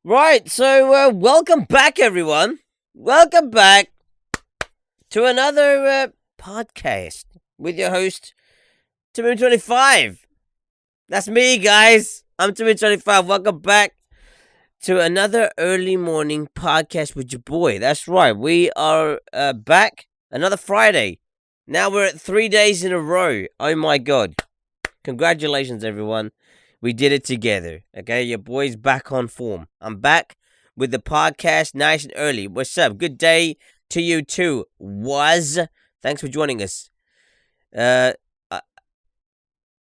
Right, so welcome back, everyone. Welcome back to another podcast with your host, Timmy25. That's me, guys. I'm Timmy25. Welcome back to another early morning podcast with your boy. That's right, we are back another Friday. Now we're at 3 days in a row. Oh my god. Congratulations, everyone. We did it together. Okay, your boy's back on form. I'm back with the podcast nice and early. What's up? Good day to you too. Thanks for joining us. Uh, I-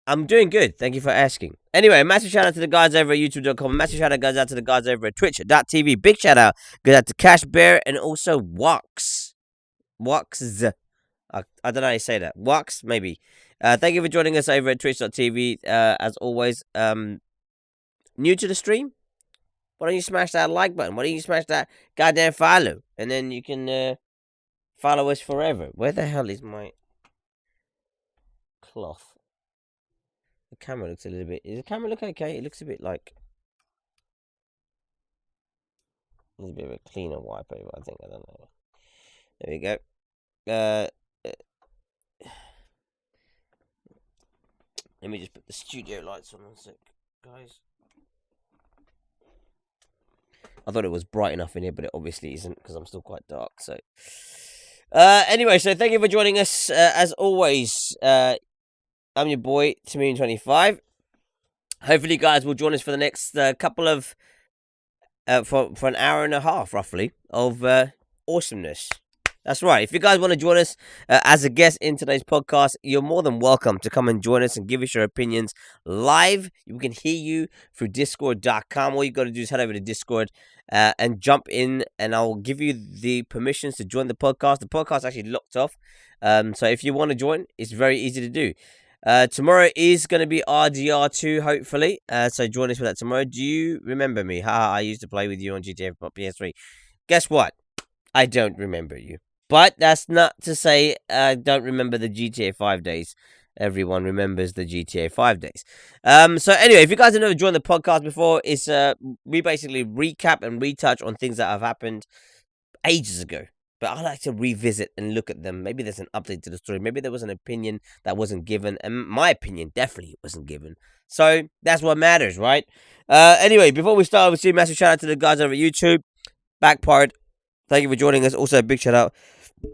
I'm doing good. Thank you for asking. Anyway, massive shout out to the guys over at youtube.com. Massive shout out goes out to the guys over at twitch.tv. Big shout out goes out to Cash Bear and also Wax. Wax. I don't know how you say that. Wax, maybe. Thank you for joining us over at twitch.tv. As always, new to the stream? Why don't you smash that like button? Why don't you smash that goddamn follow? And then you can follow us forever. Where the hell is my cloth? The camera looks a little bit... Does the camera look okay? It looks a bit like... There's a bit of a cleaner wipe over, I think. I don't know. There we go. Let me just put the studio lights on a sec, guys. I thought it was bright enough in here, but it obviously isn't because I'm still quite dark. So, anyway, so thank you for joining us. As always, I'm your boy Timmy25. Hopefully, you guys will join us for the next couple of for an hour and a half, roughly, of awesomeness. That's right. If you guys want to join us as a guest in today's podcast, you're more than welcome to come and join us and give us your opinions live. We can hear you through discord.com. All you got to do is head over to Discord and jump in, and I'll give you the permissions to join the podcast. The podcast actually locked off. So if you want to join, it's very easy to do. Tomorrow is going to be RDR2, hopefully. So join us for that tomorrow. Do you remember me? I used to play with you on GTA PS3. Guess what? I don't remember you. But that's not to say I don't remember the GTA 5 days. Everyone remembers the GTA 5 days. So anyway, if you guys have never joined the podcast before, it's we basically recap and retouch on things that have happened ages ago. But I like to revisit and look at them. Maybe there's an update to the story. Maybe there was an opinion that wasn't given. And my opinion definitely wasn't given. So that's what matters, right? Anyway, before we start, we'll see a massive shout out to the guys over at YouTube. Back part. Thank you for joining us. Also, a big shout out,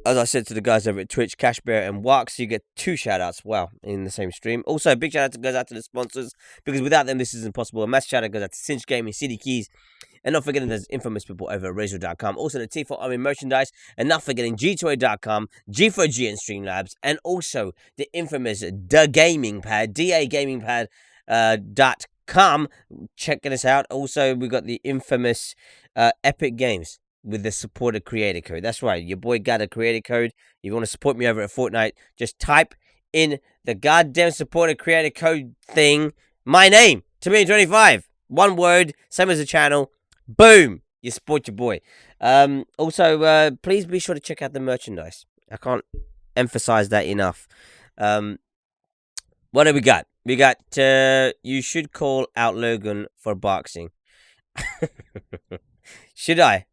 as I said, to the guys over at Twitch, Cash Bear and Wax. You get 2 shout outs, wow, in the same stream. Also, a big shout out goes out to the sponsors, because without them, this isn't possible. A massive shout out goes out to Cinch Gaming, City Keys, and not forgetting there's infamous people over at Razor.com. Also, the T4 Army merchandise, and not forgetting G2A.com, G4G and Streamlabs, and also the infamous The Gaming Pad, DA Gaming Pad, .com. Checking us out. Also, we got the infamous Epic Games with the supporter creator code. That's right, your boy got a creator code. If you want to support me over at Fortnite, just type in the goddamn supporter creator code thing, my name, Timmy25. One word, same as the channel. Boom! You support your boy. Also, please be sure to check out the merchandise. I can't emphasize that enough. What do we got? We got, you should call out Logan for boxing. Should I?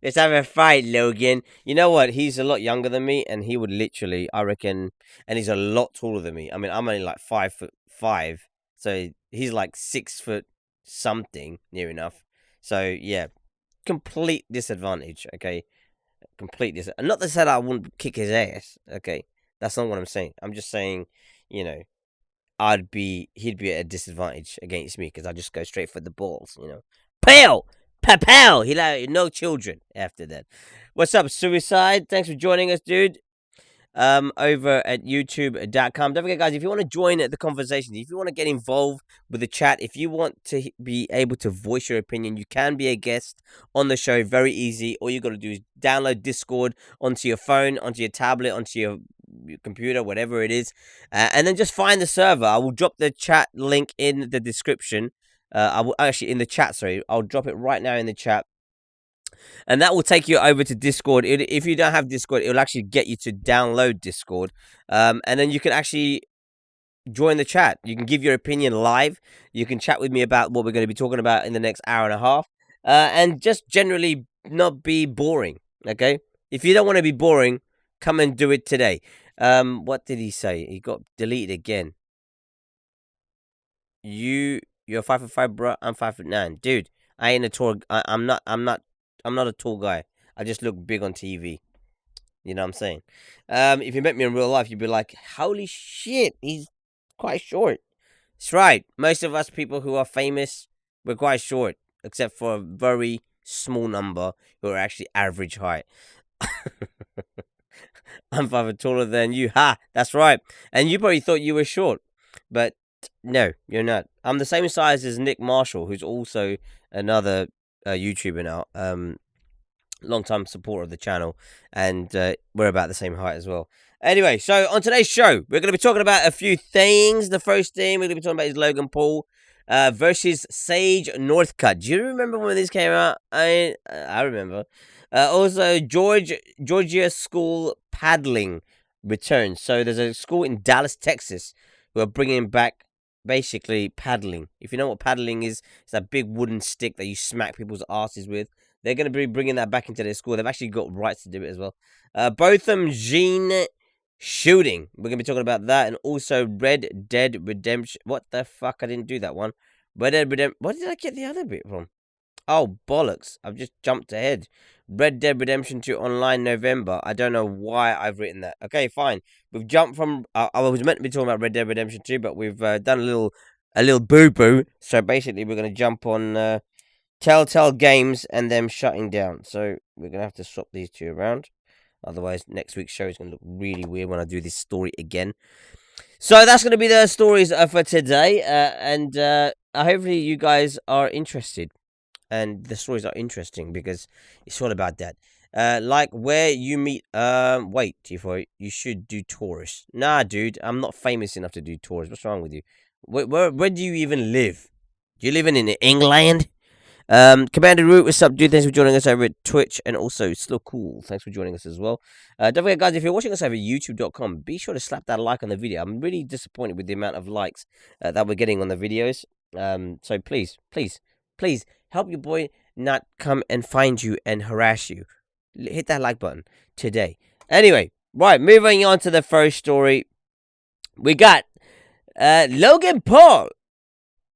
Let's have a fight, Logan. You know what? He's a lot younger than me, and he would literally, I reckon, and he's a lot taller than me. I mean, I'm only like 5'5", so he's like 6 foot something, near enough. So yeah, complete disadvantage. Okay, complete disadvantage. Not to say that I wouldn't kick his ass. Okay, that's not what I'm saying. I'm just saying, you know, he'd be at a disadvantage against me because I just go straight for the balls. You know, pow. Papel! He like no children after that. What's up, Suicide? Thanks for joining us, dude. Over at youtube.com. Don't forget, guys, if you want to join the conversation, if you want to get involved with the chat, if you want to be able to voice your opinion, you can be a guest on the show. Very easy. All you got to do is download Discord onto your phone, onto your tablet, onto your computer, whatever it is, and then just find the server. I will drop the chat link in the description. I will actually in the chat. Sorry, I'll drop it right now in the chat, and that will take you over to Discord. If you don't have Discord, it'll actually get you to download Discord, and then you can actually join the chat. You can give your opinion live. You can chat with me about what we're going to be talking about in the next hour and a half, and just generally not be boring. Okay, if you don't want to be boring, come and do it today. What did he say? He got deleted again. You're 5'5", bro. I'm 5'9", dude. I ain't a tall. I'm not. I'm not a tall guy. I just look big on TV. You know what I'm saying? If you met me in real life, you'd be like, "Holy shit, he's quite short." That's right. Most of us people who are famous, we're quite short, except for a very small number who are actually average height. I'm 5 foot taller than you. Ha! That's right. And you probably thought you were short, but no, you're not. I'm the same size as Nick Marshall, who's also another YouTuber now. Long time supporter of the channel, and we're about the same height as well. Anyway, so on today's show, we're going to be talking about a few things. The first thing we're going to be talking about is Logan Paul versus Sage Northcutt. Do you remember when this came out? I remember. Also, Georgia school paddling returns. So there's a school in Dallas, Texas, who are bringing back basically paddling. If you know what paddling is, it's that big wooden stick that you smack people's asses with. They're going to be bringing that back into their school. They've actually got rights to do it as well. Botham Gene shooting. We're going to be talking about that. And also Red Dead Redemption. What the fuck? I didn't do that one. Red Dead Redemption. What did I get the other bit from? Oh, bollocks. I've just jumped ahead. Red Dead Redemption 2 online November. I don't know why I've written that. Okay, fine. We've jumped from... I was meant to be talking about Red Dead Redemption 2, but we've done a little boo-boo. So basically, we're going to jump on... Telltale Games and them shutting down. So we're going to have to swap these two around. Otherwise, next week's show is going to look really weird when I do this story again. So that's going to be the stories for today. And hopefully you guys are interested. And the stories are interesting because it's all about that. Like where you meet... wait, T4, you should do tours. Nah, dude, I'm not famous enough to do tours. What's wrong with you? Where do you even live? Do you live in England? Commander Root, what's up, dude? Thanks for joining us over at Twitch, and also Still Cool. Thanks for joining us as well. Don't forget, guys, if you're watching us over youtube.com, be sure to slap that like on the video. I'm really disappointed with the amount of likes that we're getting on the videos. So please help your boy not come and find you and harass you. Hit that like button today. Anyway, right, moving on to the first story. We got Logan Paul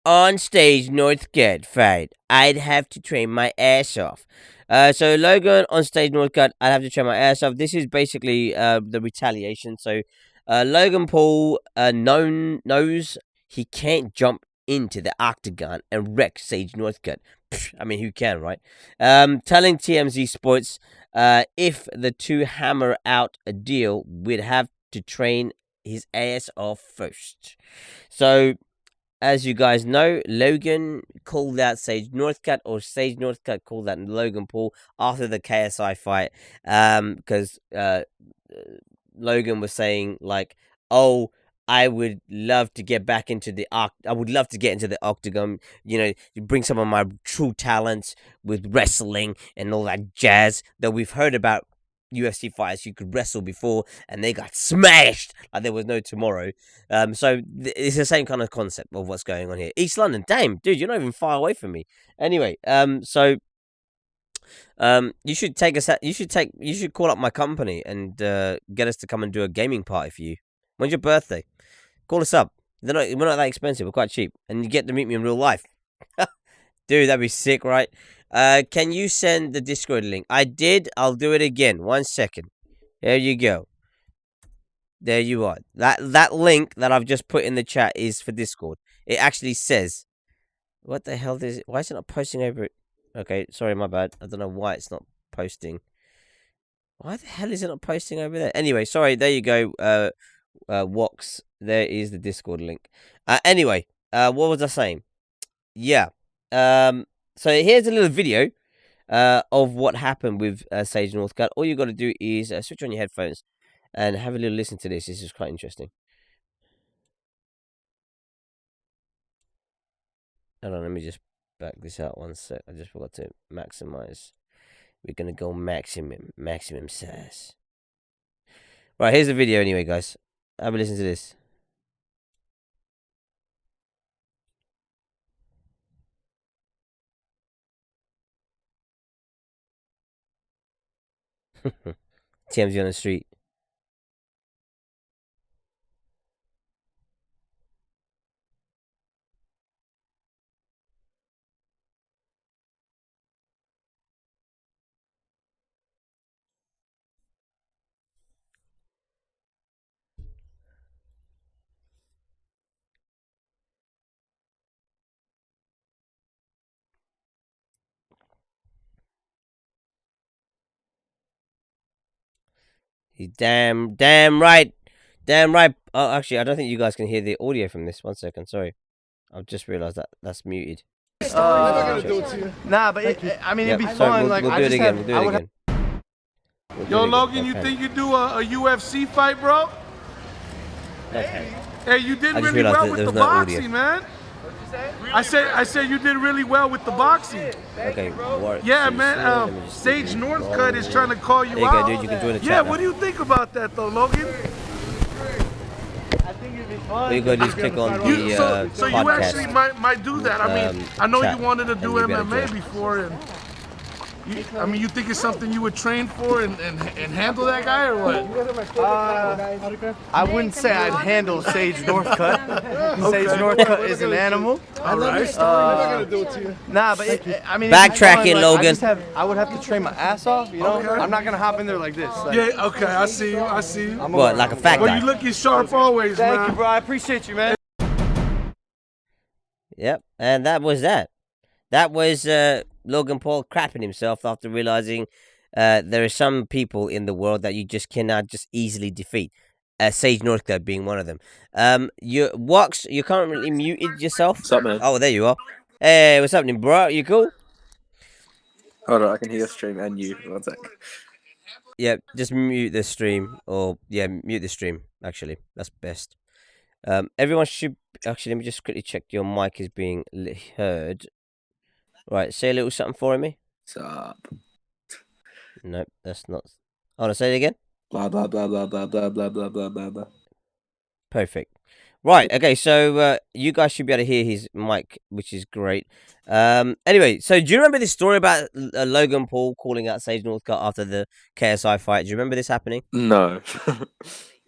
on stage Northcutt fight. I'd have to train my ass off. So Logan on stage Northcutt. I'd have to train my ass off. This is basically the retaliation. So Logan Paul knows he can't jump into the octagon and wreck Sage Northcutt. I mean, who can, right? Telling TMZ Sports, if the two hammer out a deal, we'd have to train his ass off first. So as you guys know, Logan called out Sage Northcutt, or Sage Northcutt called out Logan Paul after the KSI fight, because Logan was saying like, "Oh, I would love to get back into I would love to get into the octagon. You know, bring some of my true talents with wrestling and all that jazz that we've heard about." UFC fighters who could wrestle before and they got smashed like there was no tomorrow. So it's the same kind of concept of what's going on here. East London, damn, dude, you're not even far away from me. Anyway, so you should take us. You should call up my company and get us to come and do a gaming party for you. When's your birthday? Call us up. We're not that expensive. We're quite cheap, and you get to meet me in real life. Dude, that'd be sick, right? Can you send the Discord link? I did. I'll do it again. 1 second. There you go. There you are. That link that I've just put in the chat is for Discord. It actually says, what the hell is it? Why is it not posting over it? Okay, sorry, my bad. I don't know why it's not posting. Why the hell is it not posting over there? Anyway, sorry. There you go. Wox. There is the Discord link. Anyway, what was I saying? Yeah. So here's a little video of what happened with Sage Northcutt. All you got to do is switch on your headphones and have a little listen to this. This is quite interesting. Hold on, let me just back this out 1 sec. I just forgot to maximize. We're gonna go maximum size. Right, here's the video anyway, guys. Have a listen to this. TMZ on the street. He's damn right. Damn right. Oh, actually, I don't think you guys can hear the audio from this. 1 second. Sorry. I've just realized that that's muted. Nah, but I mean, it'd be fun. We'll do it again. We'll do it again. Yo, Logan, you think you do a UFC fight, bro? Okay. Hey, you did I just really realized well that with there the was no audio. boxing, man. I said you did really well with the boxing. Okay. Yeah, man. Sage Northcutt is trying to call you There you out. go, dude. You can join the chat. Yeah, now. what do you think about that, though, Logan? I think it'd be fun. All you gotta do is click on the So you podcast. actually might do that. I mean, I know chat, you wanted to and do you'll be able to MMA join. before, and you think it's something you would train for and handle that guy or what? I wouldn't say I'd handle Sage Northcutt. Sage Northcutt is an animal. All right. Nah, but I mean, Backtracking, Logan. I would have to train my ass off. You know, I'm not gonna hop in there like this. Like, Yeah. Okay. I see you. I see you. What, like a fat Well, guy? you looking sharp always, man. Thank you, bro. I appreciate you, man. Yep, and that was that. That was Logan Paul crapping himself after realizing there are some people in the world that you just cannot just easily defeat. Sage Northcutt being one of them. Wox, you're currently muted yourself. What's up, man? Oh, there you are. Hey, what's happening, bro? You cool? Hold on, I can hear your stream and you. 1 sec. Yeah, just mute the stream, or mute the stream. Actually, that's best. Everyone should actually. Let me just quickly check your mic is being heard. Right, say a little something for me. What's up? Nope, that's not. Oh, no, say it again. Blah blah blah blah blah blah blah blah blah blah blah. Perfect. Right, okay, so you guys should be able to hear his mic, which is great. Anyway, so do you remember this story about Logan Paul calling out Sage Northcutt after the KSI fight? Do you remember this happening? No.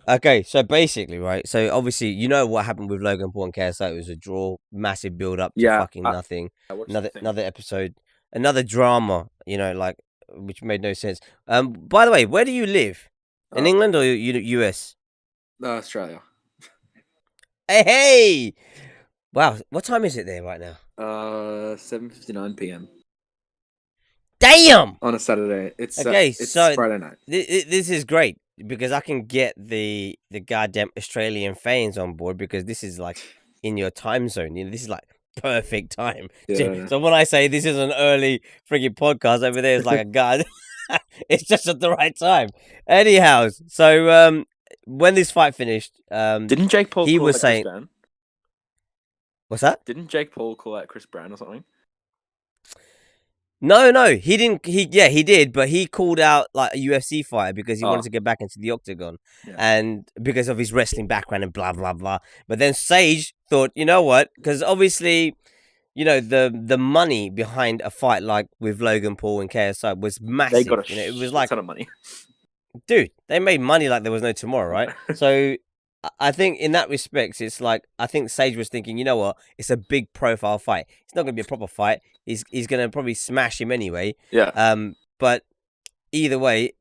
Okay, so basically, right, so obviously, you know what happened with Logan Paul and KSI. It was a draw, massive build-up to Yeah, fucking nothing. I watched the thing. Another episode, another drama, like, which made no sense. By the way, where do you live? In England or US? Australia. Hey! Wow, what time is it there right now? 7:59 p.m. Damn! on a Saturday. It's Okay, it's so Friday night. This is great because I can get the goddamn Australian fans on board because this is like in your time zone. This is like perfect time. Yeah. So when I say this is an early freaking podcast, over there is like a god. It's just at the right time. Anyhow, so when this fight finished, Didn't Jake Paul he call was out saying- Chris Brown? what's that? Didn't Jake Paul call out Chris Brown or something? No, he didn't. He did, but he called out like a UFC fighter because he Oh. wanted to get back into the octagon, Yeah. and because of his wrestling background and blah blah blah. But then Sage thought, you know what? Because obviously, the money behind a fight like with Logan Paul and KSI was massive. They got it was a like, ton of money. dude, they made money like there was no tomorrow, right? So I think in that respect, it's like I think Sage was thinking, you know what? It's a big profile fight. It's not going to be a proper fight. He's going to probably smash him anyway. Yeah. But either way,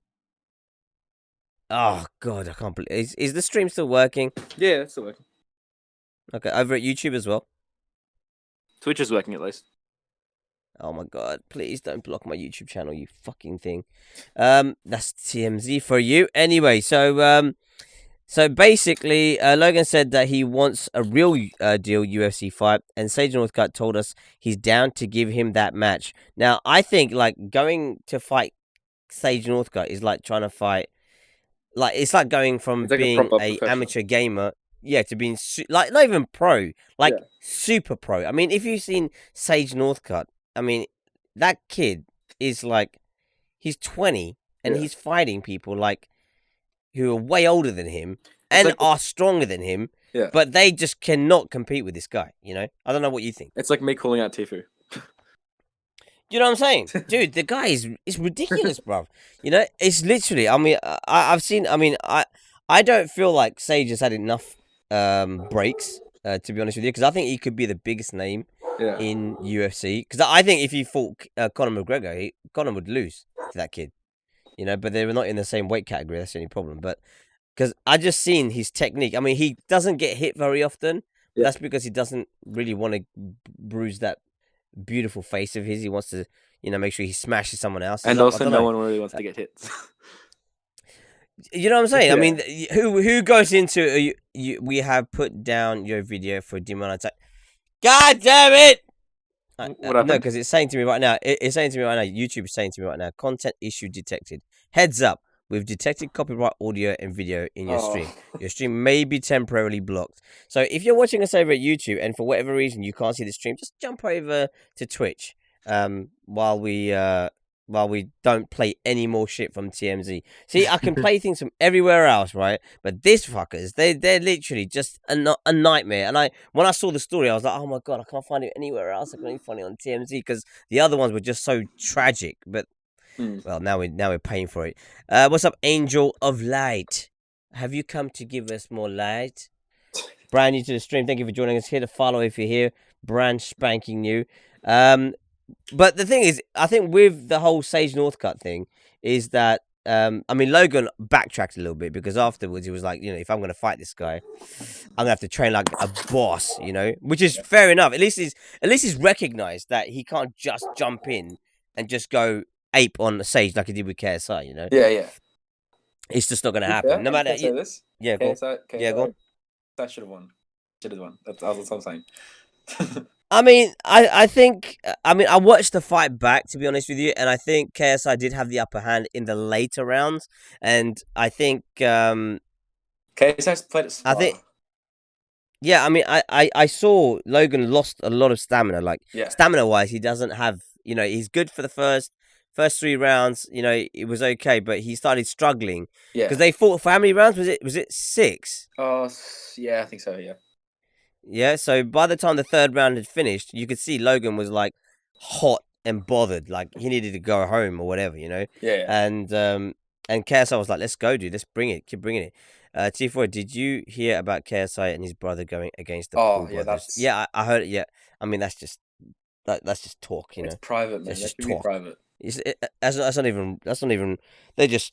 oh god, I can't believe is the stream still working? Yeah, it's still working. Okay, over at YouTube as well. Twitch is working at least. Oh my god, please don't block my YouTube channel, you fucking thing. That's TMZ for you. Anyway, so basically, Logan said that he wants a real deal UFC fight, and Sage Northcutt told us he's down to give him that match. Now, I think like going to fight Sage Northcutt is like trying to fight, like it's like going from It's like a being proper a professional. amateur gamer, to being like not even pro, like Yeah. super pro. I mean, if you've seen Sage Northcutt, I mean, that kid is like, he's 20 and Yeah. he's fighting people like who are way older than him and like- are stronger than him, Yeah. but they just cannot compete with this guy. I don't know what you think. It's like me calling out Tifu. You know what I'm saying, dude? The guy is ridiculous, bruv. You know, it's literally. I mean, I've seen. I mean, I don't feel like Sage has had enough breaks. To be honest with you, because I think he could be the biggest name Yeah. in UFC. Because I think if he fought Conor McGregor, Conor would lose to that kid. You know, but they were not in the same weight category. That's the only problem. But because I just seen his technique. I mean, he doesn't get hit very often. But Yeah. that's because he doesn't really want to bruise that beautiful face of his. He wants to, make sure he smashes someone else. And I also, don't no know. one really wants to get hit. You know what I'm saying? I Yeah. mean, who goes into we have put down your video for demonetization. God damn it! What No, happened? because it's saying to me right now. It's saying to me right now. YouTube is saying to me right now. Content issue detected. Heads up. We've detected copyright audio and video in your stream. Your stream may be temporarily blocked. So if you're watching us over at YouTube and for whatever reason you can't see the stream, just jump over to Twitch. While we don't play any more shit from TMZ. See, I can play things from everywhere else, right? But this fuckers, they're literally just a nightmare. And when I saw the story, I was like, oh my god, I can't find it anywhere else. I can only find it on TMZ because the other ones were just so tragic. But well, now we're paying for it. What's up, Angel of Light? Have you come to give us more light? Brand new to the stream. Thank you for joining us. Here to follow if you're here. Brand spanking new. But the thing is, I think with the whole Sage Northcutt thing, is that I mean, Logan backtracked a little bit because afterwards he was like, if I'm gonna fight this guy, I'm gonna have to train like a boss, which is fair enough. At least he's recognized that he can't just jump in and just go ape on Sage like he did with KSI. Yeah. It's just not gonna Yeah, happen. No can I matter. say this? Yeah, go. KSI, Yeah, go on. that should have won. Should have won. That's what I'm saying. I mean, I think, I watched the fight back, to be honest with you, and I think KSI did have the upper hand in the later rounds, and I think, KSI's played it smart. I think, yeah, I mean, I saw Logan lost a lot of stamina, like, stamina-wise, he doesn't have, he's good for the first 3 rounds, it was okay, but he started struggling, because they fought for how many rounds? Was it 6? Oh, yeah, I think so, yeah. Yeah, so by the time the 3rd round had finished, you could see Logan was like hot and bothered, like he needed to go home or whatever, Yeah. And KSI was like, "Let's go, dude. Let's bring it. Keep bringing it." T4, did you hear about KSI and his brother going against the Paul brothers? Yeah, I heard it. Yeah, I mean that's just talk, It's private, man. That's just talk. Private. That's not even. They just.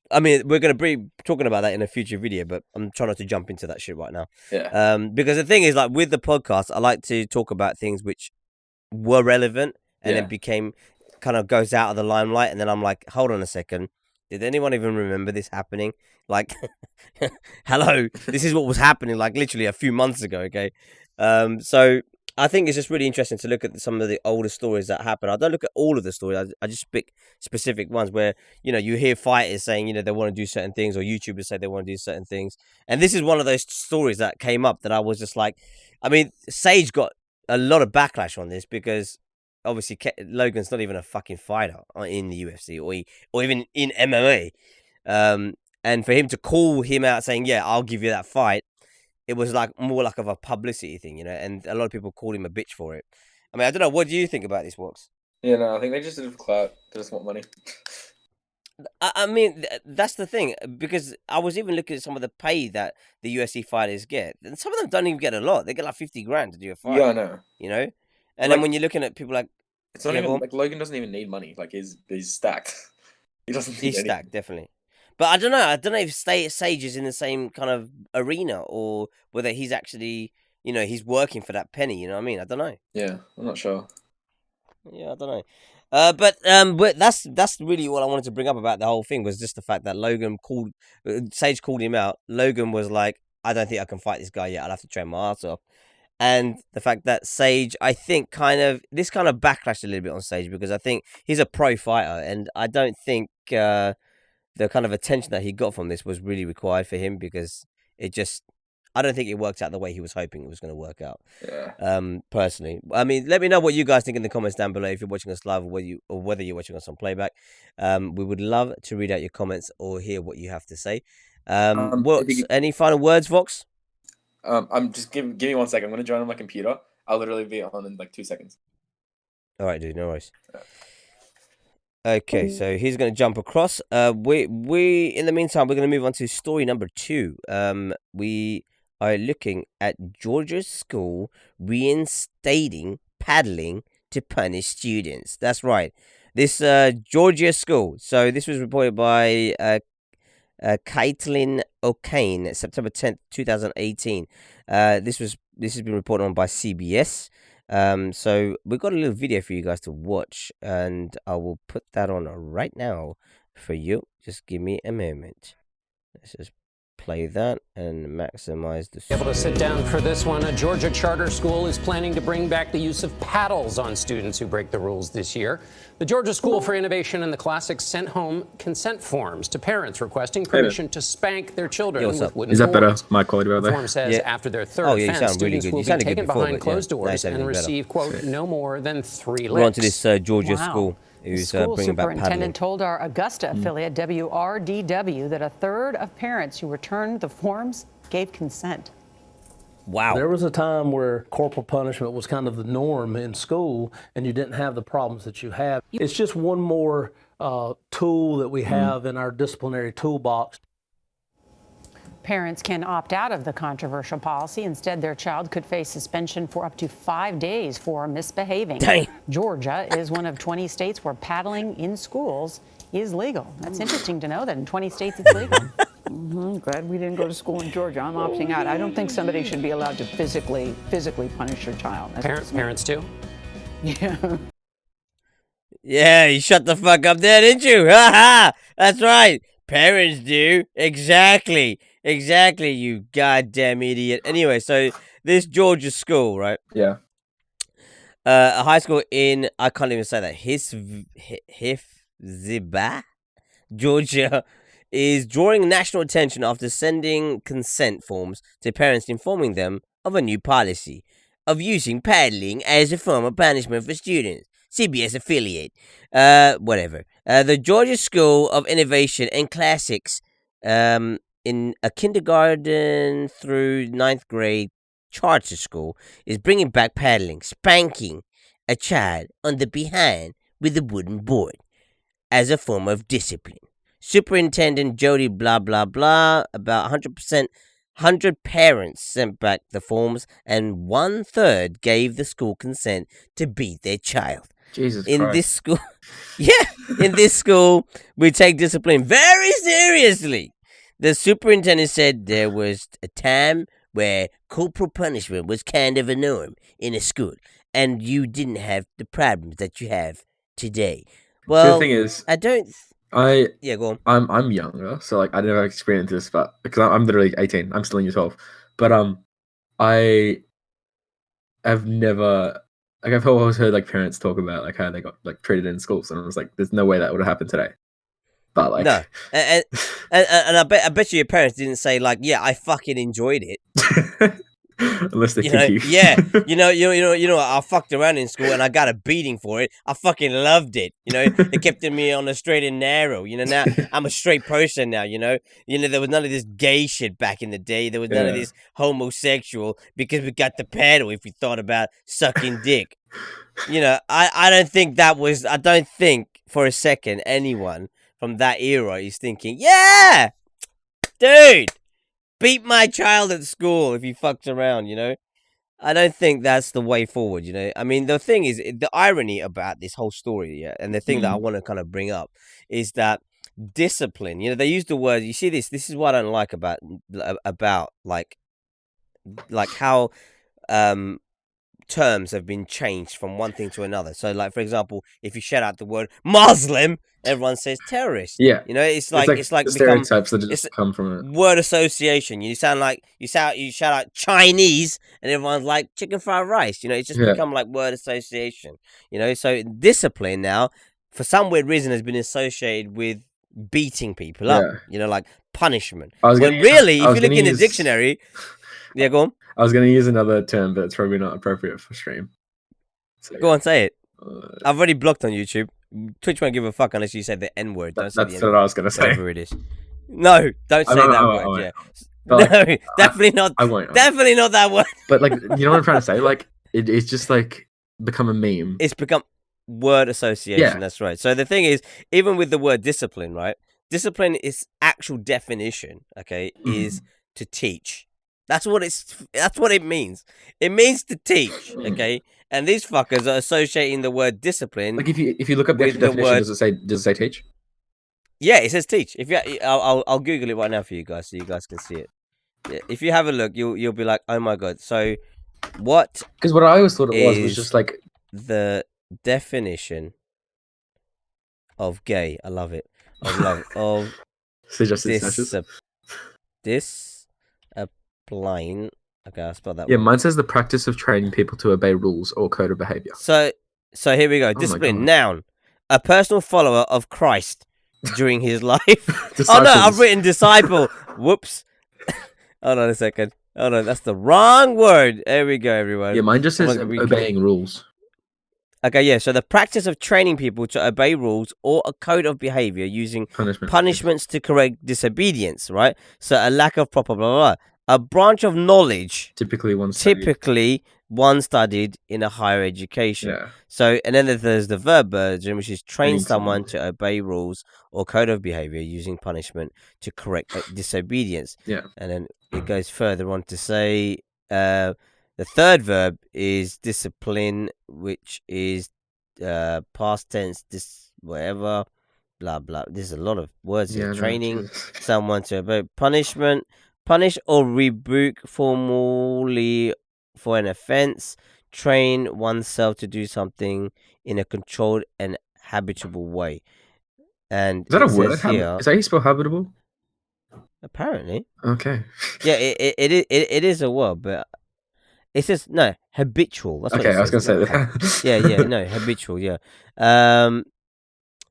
I mean, we're going to be talking about that in a future video, but I'm trying not to jump into that shit right now. Yeah. Because the thing is, like, with the podcast, I like to talk about things which were relevant and then became, kind of goes out of the limelight. And then I'm like, hold on a second. Did anyone even remember this happening? Like, hello, this is what was happening, like, literally a few months ago, okay? So I think it's just really interesting to look at some of the older stories that happen. I don't look at all of the stories. I just pick specific ones where, you hear fighters saying, they want to do certain things, or YouTubers say they want to do certain things. And this is one of those stories that came up that I was just like, I mean, Sage got a lot of backlash on this because obviously Logan's not even a fucking fighter in the UFC or even in MMA. And for him to call him out saying, yeah, I'll give you that fight, it was like more like of a publicity thing, and a lot of people called him a bitch for it. I mean, I don't know. What do you think about this, Wox? Yeah, no, I think they just did it for clout. They just want money. I mean, that's the thing, because I was even looking at some of the pay that the UFC fighters get, and some of them don't even get a lot. They get like 50 grand to do a fight. Yeah, I know. And then when you're looking at people like, it's not even like Logan doesn't even need money. Like he's stacked. He doesn't. He's stacked, definitely. But I don't know. I don't know if Sage is in the same kind of arena or whether he's actually, he's working for that penny. You know what I mean? I don't know. Yeah, I'm not sure. Yeah, I don't know. But that's really what I wanted to bring up about the whole thing was just the fact that Sage called him out. Logan was like, I don't think I can fight this guy yet. I'll have to train my ass off. And the fact that Sage, I think this kind of backlashed a little bit on Sage because I think he's a pro fighter and I don't think the kind of attention that he got from this was really required for him because I don't think it worked out the way he was hoping it was going to work out. Yeah. Personally, I mean, let me know what you guys think in the comments down below if you're watching us live or whether you're watching us on playback. We would love to read out your comments or hear what you have to say. Any final words, Vox? I'm just give me 1 second. I'm gonna join on my computer. I'll literally be on in like 2 seconds. All right, dude. No worries. Okay, so he's gonna jump across. We in the meantime we're gonna move on to story number 2. We are looking at Georgia's school reinstating paddling to punish students. That's right. This Georgia school. So this was reported by Caitlin O'Kane, September 10th, 2018. This has been reported on by CBS. So we've got a little video for you guys to watch, and I will put that on right now for you. Just give me a moment. Let's just play that and maximize the Able to sit down for this one. A Georgia charter school is planning to bring back the use of paddles on students who break the rules this year. The Georgia School for Innovation and the Classics sent home consent forms to parents requesting permission to spank their children with wooden Is that better? boards. My quality over The there? form says after their third you offense, sound really students good. will You be sounded good taken before, behind but closed now you doors sound and even better. receive, quote, no more than 3 licks. We're on to this Georgia Wow. school who's School bringing back paddling. superintendent told our Augusta affiliate WRDW that a third of parents who returned the forms gave consent. Wow. There was a time where corporal punishment was kind of the norm in school, and you didn't have the problems that you have. It's just one more tool that we have in our disciplinary toolbox. Parents can opt out of the controversial policy. Instead, their child could face suspension for up to 5 days for misbehaving. Dang. Georgia is one of 20 states where paddling in schools is legal. That's interesting to know that in 20 states it's legal. Glad we didn't go to school in Georgia. I'm opting out. I don't think somebody should be allowed to physically punish your child. Parents too? Yeah. Yeah, you shut the fuck up there, didn't you? Ha ha! That's right. Parents do. Exactly. Exactly, you goddamn idiot. Anyway, so this Georgia school, right? Yeah. A high school in, I can't even say that, Hifzibah, Georgia, is drawing national attention after sending consent forms to parents informing them of a new policy of using paddling as a form of punishment for students. CBS affiliate. Whatever. The Georgia School of Innovation and Classics, in a kindergarten through 9th grade charter school, is bringing back paddling, spanking a child on the behind with a wooden board as a form of discipline. Superintendent Jody blah blah blah, about 100 parents sent back the forms, and 1/3 gave the school consent to beat their child. Jesus in Christ. this school, in this school, we take discipline very seriously. The superintendent said there was a time where corporal punishment was kind of a norm in a school, and you didn't have the problems that you have today. Well, the thing is, I don't. Yeah, go on. I'm younger, so like I never experienced this, but because I'm literally 18, I'm still in year 12. But I have never I've always heard like parents talk about like how they got like treated in schools, and I was like, there's no way that would have happened today. But like, no, and I bet you your parents didn't say like, yeah, I fucking enjoyed it. Unless they You think know, you, yeah, you know, I fucked around in school and I got a beating for it. I fucking loved it. You know, it kept me on the straight and narrow. You know, now I'm a straight person now. You know, there was none of this gay shit back in the day. There was none of this homosexual because we got the paddle. If we thought about sucking dick, you know, I don't think that was. I don't think for a second anyone from that era is thinking, yeah, dude, beat my child at school if he fucks around, you know? I don't think that's the way forward, you know? I mean, the thing is, the irony about this whole story, yeah, and the thing that I want to kind of bring up is that discipline, you know, they use the word, you see this is what I don't like about like how, terms have been changed from one thing to another. So, like, for example, if you shout out the word Muslim, everyone says terrorist. Yeah, you know, it's like the become stereotypes that just come from it. Word association. You shout out Chinese, and everyone's like chicken fried rice. You know, it's just become like word association. You know, so discipline now, for some weird reason, has been associated with beating people up. You know, like punishment. When really, if you look in the dictionary, yeah, go on. I was going to use another term, but it's probably not appropriate for stream. So, go on, say it. I've already blocked on YouTube. Twitch won't give a fuck unless you say the N word. That's what I was going to say. Whatever it is. No, don't say that word. Yeah. But, no, definitely not. I won't. Definitely not that word. But like, you know what I'm trying to say? Like, it's just like become a meme. It's become. word association. Yeah. That's right. So the thing is, even with the word discipline, right? Discipline is actual definition. Okay, is to teach. That's what it means. It means to teach. Okay, and these fuckers are associating the word discipline. Like if you look up the with actual the definition, word- does it say teach? Yeah, it says teach. If you, I'll Google it right now for you guys, so you guys can see it. Yeah, if you have a look, you'll be like, oh my god. So, what? Because what I always thought it was is just like the definition of gay. I love it. Of suggested snatches. Discipline. Okay, I'll spell that. Yeah, one. mine says the practice of training people to obey rules or code of behavior. So here we go. my Discipline. God. Noun. A personal follower of Christ during his life. Oh no, Disciples. I've written disciple. Whoops. Hold on a second. Hold on, that's the wrong word. There we go, everyone. Yeah, mine just says I'm gonna obeying rules. Okay, yeah. So the practice of training people to obey rules or a code of behavior using punishments to correct disobedience, right? So a lack of proper blah blah blah. A branch of knowledge. Typically one studied in a higher education. Yeah. So, and then there's the verb version, which is train someone to obey rules or code of behavior using punishment to correct disobedience. Yeah. And then it goes further on to say the third verb is discipline, which is past tense, whatever, blah blah. There's a lot of words here. Training someone to obey punishment. Punish or rebuke formally for an offense. Train oneself to do something in a controlled and habitable way. And is that a word? Here, is that how you spell habitable? Apparently. Okay. Yeah, it is a word, but it says no habitual. That's okay, what it I was gonna say that. Yeah, no habitual. Yeah.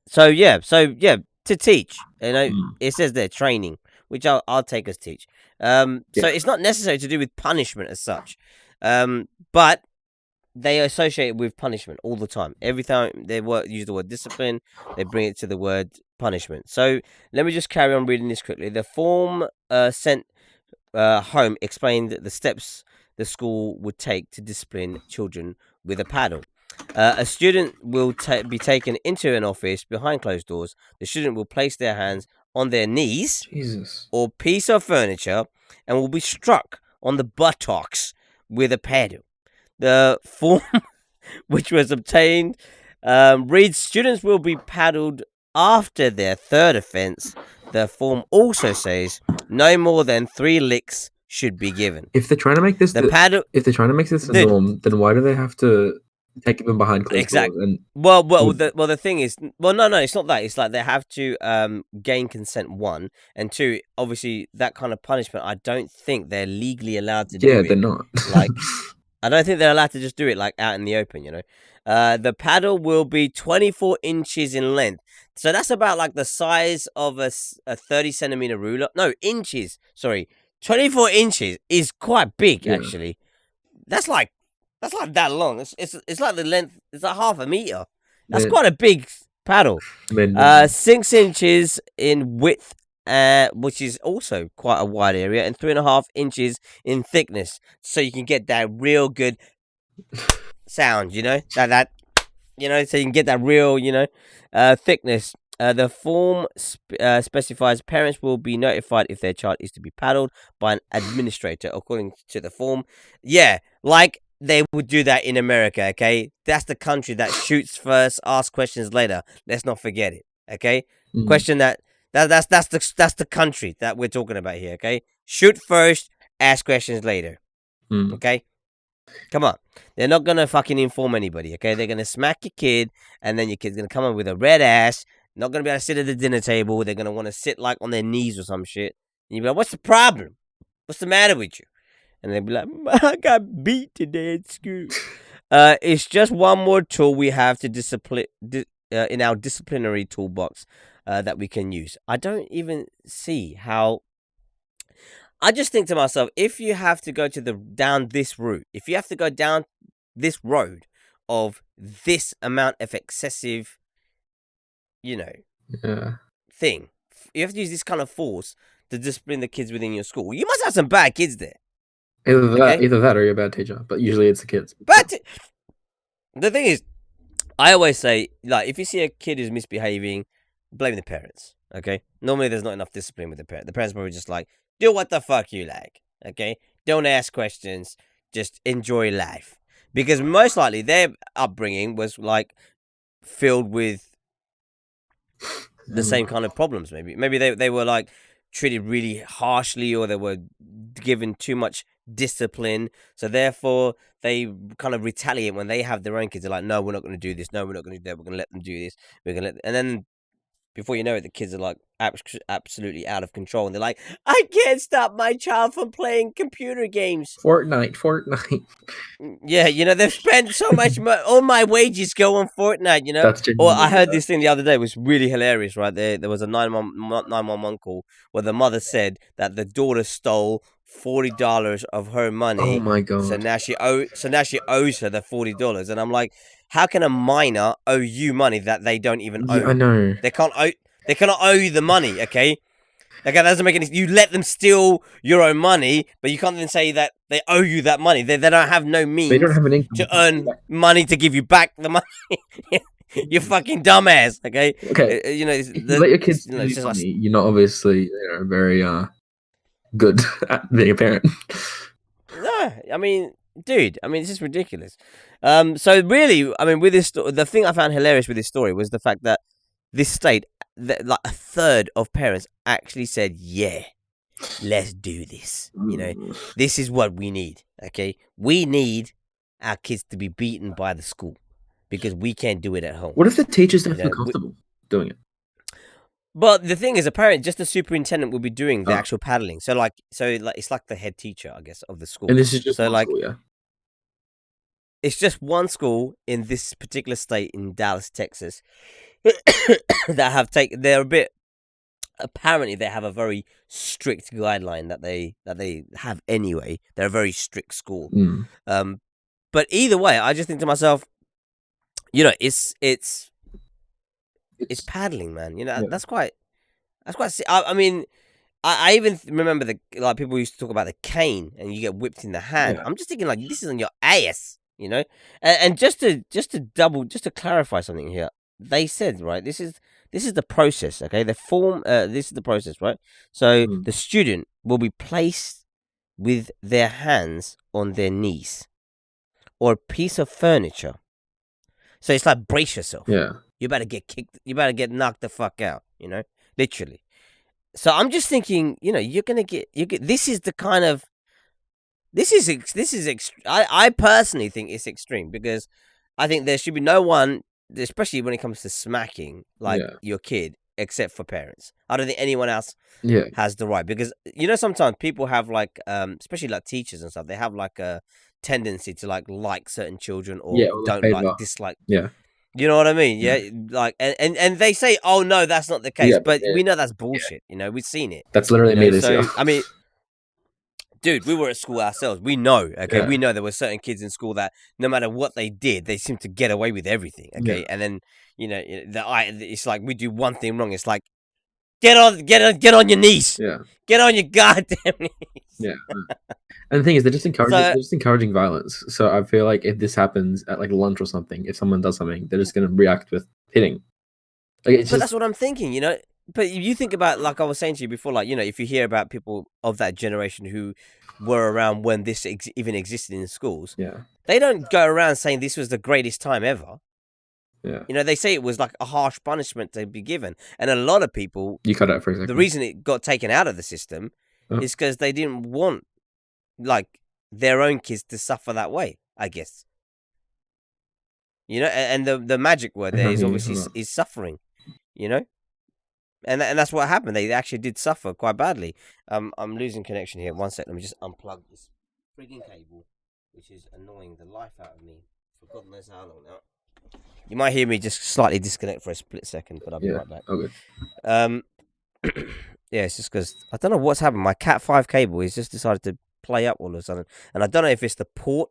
So to teach. You know, it says there training, which I'll take as teach. So it's not necessary to do with punishment as such, but they associate it with punishment all the time. Every time they use the word discipline, they bring it to the word punishment. So let me just carry on reading this quickly. The form sent home explained the steps the school would take to discipline children with a paddle. A student will be taken into an office behind closed doors. The student will place their hands on their knees or piece of furniture and will be struck on the buttocks with a paddle. The form which was obtained reads students will be paddled after their third offense. The form also says no more than 3 licks should be given. If they're trying to make this if they're trying to make this a norm, then why do they have to take them behind closed doors? And the thing is, no, it's not that. It's like they have to gain consent, 1, and 2. Obviously, that kind of punishment, I don't think they're legally allowed to do. Yeah, they're not. Like, I don't think they're allowed to just do it like out in the open. You know, the paddle will be 24 inches in length, so that's about like the size of a 30-centimeter ruler. No, inches. Sorry, 24 inches is quite big actually. That's like that long. It's like the length. It's like half a meter. That's quite a big paddle. 6 inches in width, which is also quite a wide area, and 3.5 inches in thickness, so you can get that real good sound. You know that you know, so you can get that real thickness. The form specifies parents will be notified if their child is to be paddled by an administrator, according to the form. Yeah, like they would do that in America, okay? That's the country that shoots first, asks questions later. Let's not forget it, okay? Question that's the country that we're talking about here, okay? Shoot first, ask questions later, okay? Come on. They're not going to fucking inform anybody, okay? They're going to smack your kid, and then your kid's going to come up with a red ass, not going to be able to sit at the dinner table. They're going to want to sit like on their knees or some shit. And you'll be like, what's the problem? What's the matter with you? And they'll be like, I got beat today at school. It's just one more tool we have to discipline in our disciplinary toolbox that we can use. I don't even see how. I just think to myself, if you have to go down this route, if you have to go down this road of this amount of excessive, thing, you have to use this kind of force to discipline the kids within your school. You must have some bad kids there. Either that or you're a bad teacher, but usually it's the kids. But the thing is, I always say, like, if you see a kid who's misbehaving, blame the parents. Okay. Normally, there's not enough discipline with the parent. The parents probably just like, do what the fuck you like. Okay. Don't ask questions. Just enjoy life. Because most likely their upbringing was like filled with the same kind of problems. Maybe they were like treated really harshly, or they were given too much discipline, so therefore they kind of retaliate when they have their own kids. They're like, no, we're not going to do this, no, we're not going to do that, we're going to let them do this, we're going to let... And then before you know it, the kids are like absolutely out of control, and they're like, I can't stop my child from playing computer games. Fortnite. Yeah, you know, they've spent so much all my wages go on Fortnite, you know. That's Or I genuinely heard this thing the other day, it was really hilarious, right? There was a 911 call where the mother said that the daughter stole $40 of her money. Oh my god. So now she owes her the $40. And I'm like, how can a minor owe you money that they don't even owe? I know. They cannot owe you the money, okay? Like, that doesn't make any... You let them steal your own money, but you can't then say that they owe you that money. They don't have no means They don't have an income to earn money to give you back the money. You fucking dumbass, okay? Okay. You know, If you let your kids you know, do it's just like... money, you're not obviously very good at being a parent. No, I mean, dude, I mean, it's just ridiculous. So really, I mean, with this, the thing I found hilarious with this story was the fact that this state, like a third of parents actually said, yeah, let's do this. You know, this is what we need. Okay, we need our kids to be beaten by the school because we can't do it at home. What if the teachers don't feel comfortable doing it? But the thing is, apparently, just the superintendent will be doing the actual paddling. So it's like the head teacher, I guess, of the school. And this is just so one school, yeah. It's just one school in this particular state in Dallas, Texas, that have taken. They're a bit. Apparently, they have a very strict guideline that they have anyway. They're a very strict school. But either way, I just think to myself, you know, it's paddling, man. You know, that's quite. I mean, I even remember like people used to talk about the cane, and you get whipped in the hand. I'm just thinking like this is on your ass, you know. And just to clarify something here, they said, right, this is the process, okay? This is the process, right? So the student will be placed with their hands on their knees or a piece of furniture. So it's like brace yourself. Yeah. You better get kicked. You better get knocked the fuck out, you know, literally. So I'm just thinking, you know, this is the kind of, I personally think it's extreme because I think there should be no one, especially when it comes to smacking like your kid, except for parents. I don't think anyone else has the right, because you know sometimes people have like, especially like teachers and stuff, they have like a tendency to like certain children or don't dislike. Yeah. You know what I mean? Yeah. Like, and they say, oh no, that's not the case, but we know that's bullshit. You know, we've seen it. That's literally me this year. I mean, dude, we were at school ourselves. We know, okay? We know there were certain kids in school that no matter what they did, they seemed to get away with everything, okay? And then, you know, it's like we do one thing wrong. It's like, get on your knees. Yeah. Get on your goddamn knees. Yeah. And the thing is, they're just encouraging violence. So I feel like if this happens at like lunch or something, if someone does something, they're just going to react with hitting. Like, that's what I'm thinking, you know? But if you think about, like I was saying to you before, like, you know, if you hear about people of that generation who were around when this even existed in schools, they don't go around saying this was the greatest time ever. Yeah. You know, they say it was like a harsh punishment to be given. And a lot of people... You cut out for a second. The reason it got taken out of the system is because they didn't want, like, their own kids to suffer that way, I guess. You know, and the magic word there is obviously is suffering, you know? And that's what happened. They actually did suffer quite badly. I'm losing connection here. One sec. Let me just unplug this frigging cable, which is annoying the life out of me. For God knows how long now. You might hear me just slightly disconnect for a split second, but I'll be right back. Okay. Yeah, it's just because I don't know what's happened. My Cat 5 cable has just decided to play up all of a sudden, and I don't know if it's the port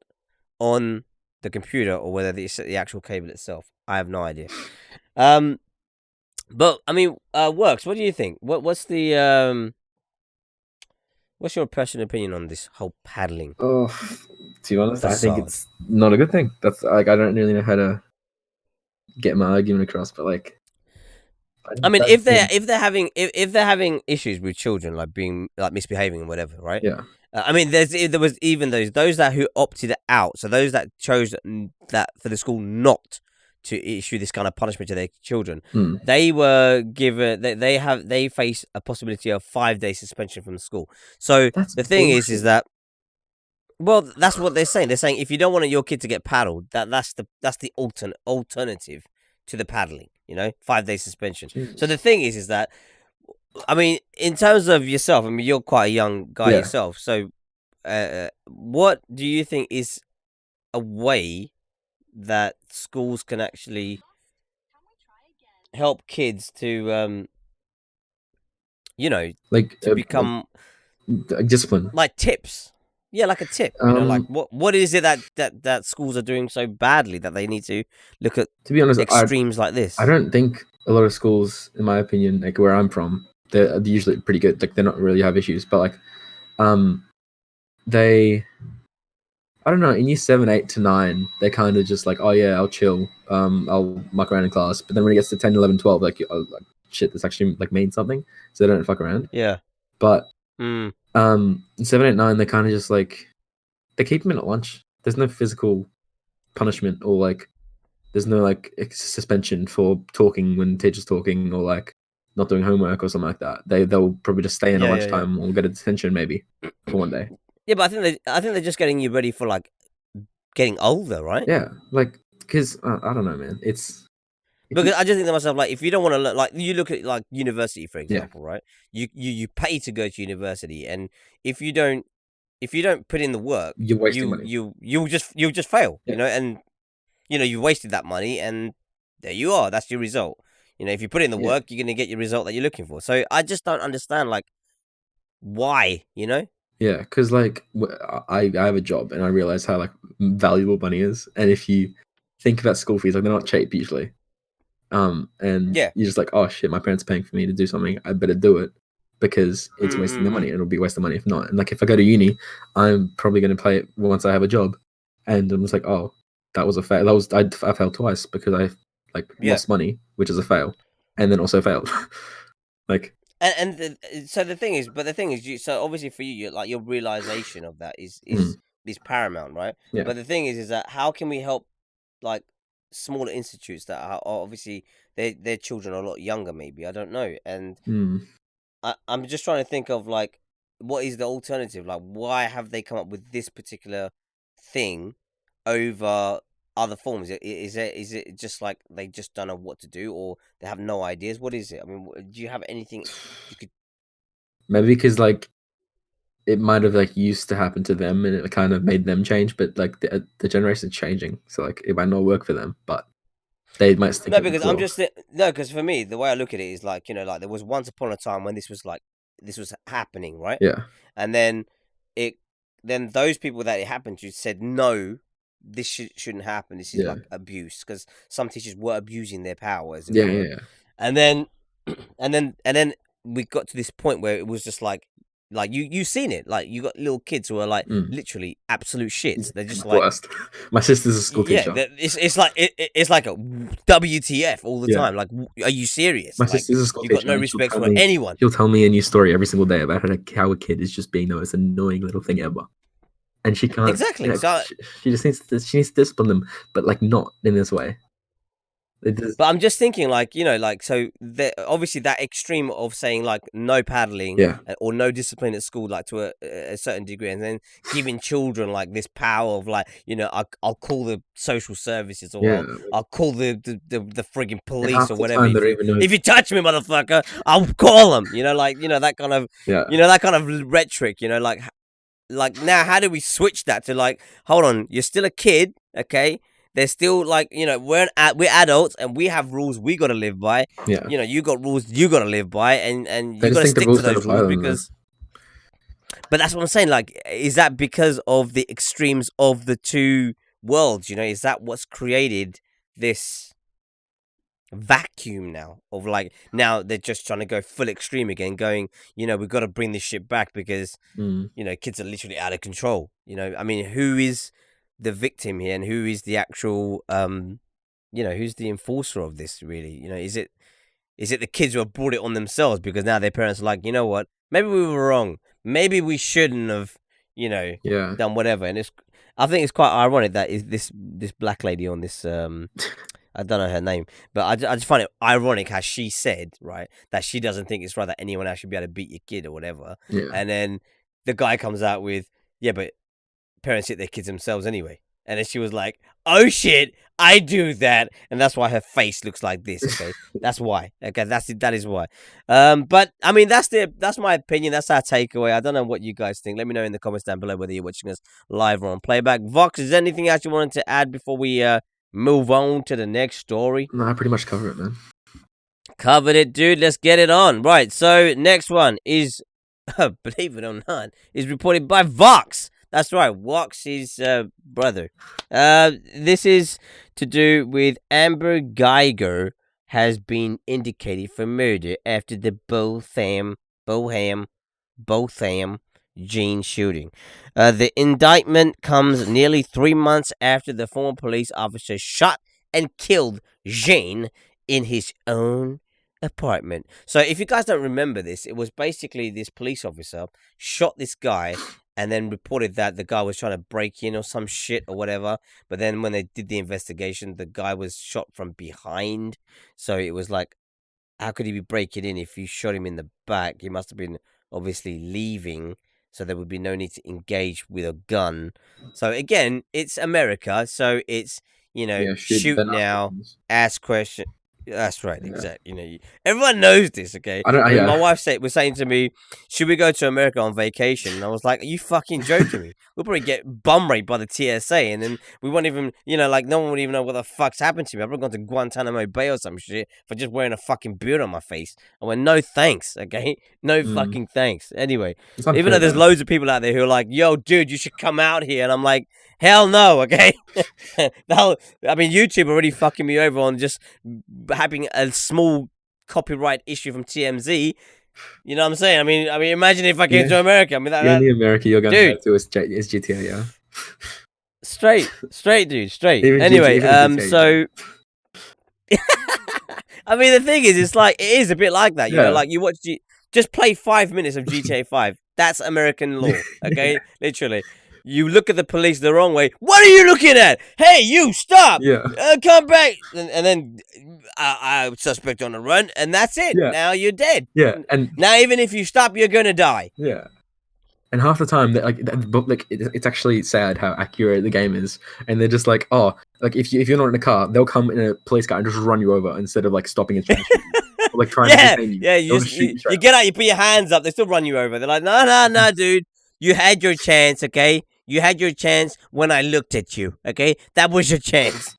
on the computer or whether it's the actual cable itself. I have no idea. But I mean, Works, what do you think? What's your personal opinion on this whole paddling? Oh, to be honest, I think it's not a good thing. That's like, I don't really know how to get my argument across, but like, I mean, don't if think- they're having issues with children, like being like misbehaving and whatever, right? yeah, I mean, there was even those that who opted out. So those that chose that for the school not to issue this kind of punishment to their children, they were given they face a possibility of 5-day suspension from the school. So That's the thing is bullshit. that, well, that's what they're saying. They're saying if you don't want your kid to get paddled, that's the alternative to the paddling. 5-day suspension. Jesus. So the thing is that, I mean, in terms of yourself, I mean, you're quite a young guy Yeah. yourself. So, what do you think is a way that schools can actually help kids to, like to become discipline. like tips? Yeah, like a tip. Like what is it that schools are doing so badly that they need to look at To be honest, extremes like this? I don't think a lot of schools, in my opinion, like where I'm from, they're usually pretty good. Like they're not really have issues, but like, I don't know, in year 7, 8 to 9, they're kind of just like, oh yeah, I'll chill, I'll muck around in class. But then when it gets to 10, 11, 12, like, like shit, this actually like means something, so they don't fuck around. Yeah. But Mm. in 7, 8, 9, they're kind of just like, they keep them in at lunch. There's no physical punishment, or like there's no like suspension for talking when teacher's talking, or like not doing homework or something like that. They'll probably just stay in at lunchtime or get a detention maybe for one day. Yeah, but I think they're just getting you ready for like getting older, right? Yeah, like because I don't know, man. It's because I just think to myself, like, if you don't want to look like, you look at like university, for example, right? You pay to go to university, and if you don't put in the work, you're wasting money. you'll just fail, Yeah. and you wasted that money, and there you are. That's your result. If you put in the work, you're gonna get your result that you're looking for. So I just don't understand, like, why, Yeah, because like I have a job, and I realize how like valuable money is, and if you think about school fees, like they're not cheap usually, and Yeah. you're just like, oh shit, my parents are paying for me to do something, I better do it because it's wasting the money, and it'll be waste of money if not. And like if I go to uni, I'm probably going to pay it once I have a job, and I'm just like, oh, that was a fail. I failed twice because I like lost money, which is a fail, and then also failed. Like. So the thing is, so obviously for you, like your realization of that is paramount, right? Yeah. But the thing is that how can we help like smaller institutes that are obviously their children are a lot younger, maybe, I don't know, and I'm just trying to think of like what is the alternative? Like, why have they come up with this particular thing over other forms? Is it just like they just don't know what to do, or they have no ideas? What is it? I mean, do you have anything you could? Maybe because like it might have like used to happen to them, and it kind of made them change. But like the generation's changing, so like it might not work for them, but they might stick. No, because I'm just no, because for me, the way I look at it is like, like there was once upon a time when this was happening, right? Yeah. And then those people that it happened to said no. This shouldn't happen. This is like abuse, because some teachers were abusing their power. Yeah. And then we got to this point where it was just like you've seen it. Like you got little kids who are like literally absolute shits. They're just like worst. My sister's a school teacher. Yeah, it's like a WTF all the time. Like, are you serious? My like, sister's a school you've teacher. got no respect for anyone. She'll tell me a new story every single day about how a kid is just being the most annoying little thing ever. And she can't exactly. So she just needs to discipline them, but like not in this way. But I'm just thinking, like, so obviously that extreme of saying like no paddling or no discipline at school, like to a certain degree, and then giving children like this power of like, I'll call the social services, or I'll call the frigging police or whatever. If you touch me, motherfucker, I'll call them. That kind of that kind of rhetoric. Like now, how do we switch that to like, hold on, you're still a kid, okay? They're still like, we're adults and we have rules we got to live by. Yeah. You got rules you got to live by, and you got to stick to those rules because. But that's what I'm saying. Like, is that because of the extremes of the two worlds? Is that what's created this vacuum now of like, now they're just trying to go full extreme again, going, we've got to bring this shit back because kids are literally out of control. I mean, who is the victim here and who is the actual who's the enforcer of this really? Is it the kids who have brought it on themselves because now their parents are like, you know what? Maybe we were wrong. Maybe we shouldn't have, Yeah. done whatever. And I think it's quite ironic that is this black lady on this I don't know her name, but I just find it ironic how she said, right, that she doesn't think it's right that anyone else should be able to beat your kid or whatever. Yeah. And then the guy comes out with, yeah, but parents hit their kids themselves anyway. And then she was like, oh shit, I do that. And that's why her face looks like this, okay? That's why. Okay, that is why. But I mean that's my opinion, that's our takeaway. I don't know what you guys think. Let me know in the comments down below whether you're watching us live or on playback. Vox, is there anything else you wanted to add before we move on to the next story? No, I pretty much cover it, man. Covered it, dude. Let's get it on. Right, so next one is, believe it or not, is reported by Vox. That's right, Vox's brother. This is to do with Amber Geiger has been indicated for murder after the Botham Jean shooting. The indictment comes nearly 3 months after the former police officer shot and killed Jean in his own apartment. So if you guys don't remember this, it was basically this police officer shot this guy and then reported that the guy was trying to break in or some shit or whatever. But then when they did the investigation, the guy was shot from behind. So it was like, how could he be breaking in if you shot him in the back? He must have been obviously leaving. So there would be no need to engage with a gun. So again, it's America. So it's, shoot now, ask questions. That's right, Yeah. exactly. Everyone knows this, okay? My wife was saying to me, should we go to America on vacation? And I was like, are you fucking joking me? We'll probably get bum raped by the TSA, and then we won't even, no one would even know what the fuck's happened to me. I've probably gone to Guantanamo Bay or some shit for just wearing a fucking beard on my face. I went, no thanks, okay? No fucking thanks. Anyway, even though there's loads of people out there who are like, yo, dude, you should come out here. And I'm like, hell no, okay? YouTube already fucking me over on just having a small copyright issue from TMZ. You know what I'm saying? I mean, imagine if I came to America. The only America you're going to go to is GTA, yeah. Straight, dude, straight. Even anyway, GTA, so the thing is, it's like it is a bit like that. You know, like you watch just play 5 minutes of GTA5. That's American law, okay? Literally. You look at the police the wrong way. What are you looking at? Hey, you, stop! Yeah. Come back! And then I suspect on the run, and that's it. Yeah. Now you're dead. Yeah, and now even if you stop, you're gonna die. Yeah. And half the time, it's actually sad how accurate the game is. And they're just like, oh, like if you're not in a car, they'll come in a police car and just run you over instead of like stopping and or, like trying to detain you. Yeah, you get out, you put your hands up, they still run you over. They're like, no, dude, you had your chance, okay? You had your chance when I looked at you, okay? That was your chance.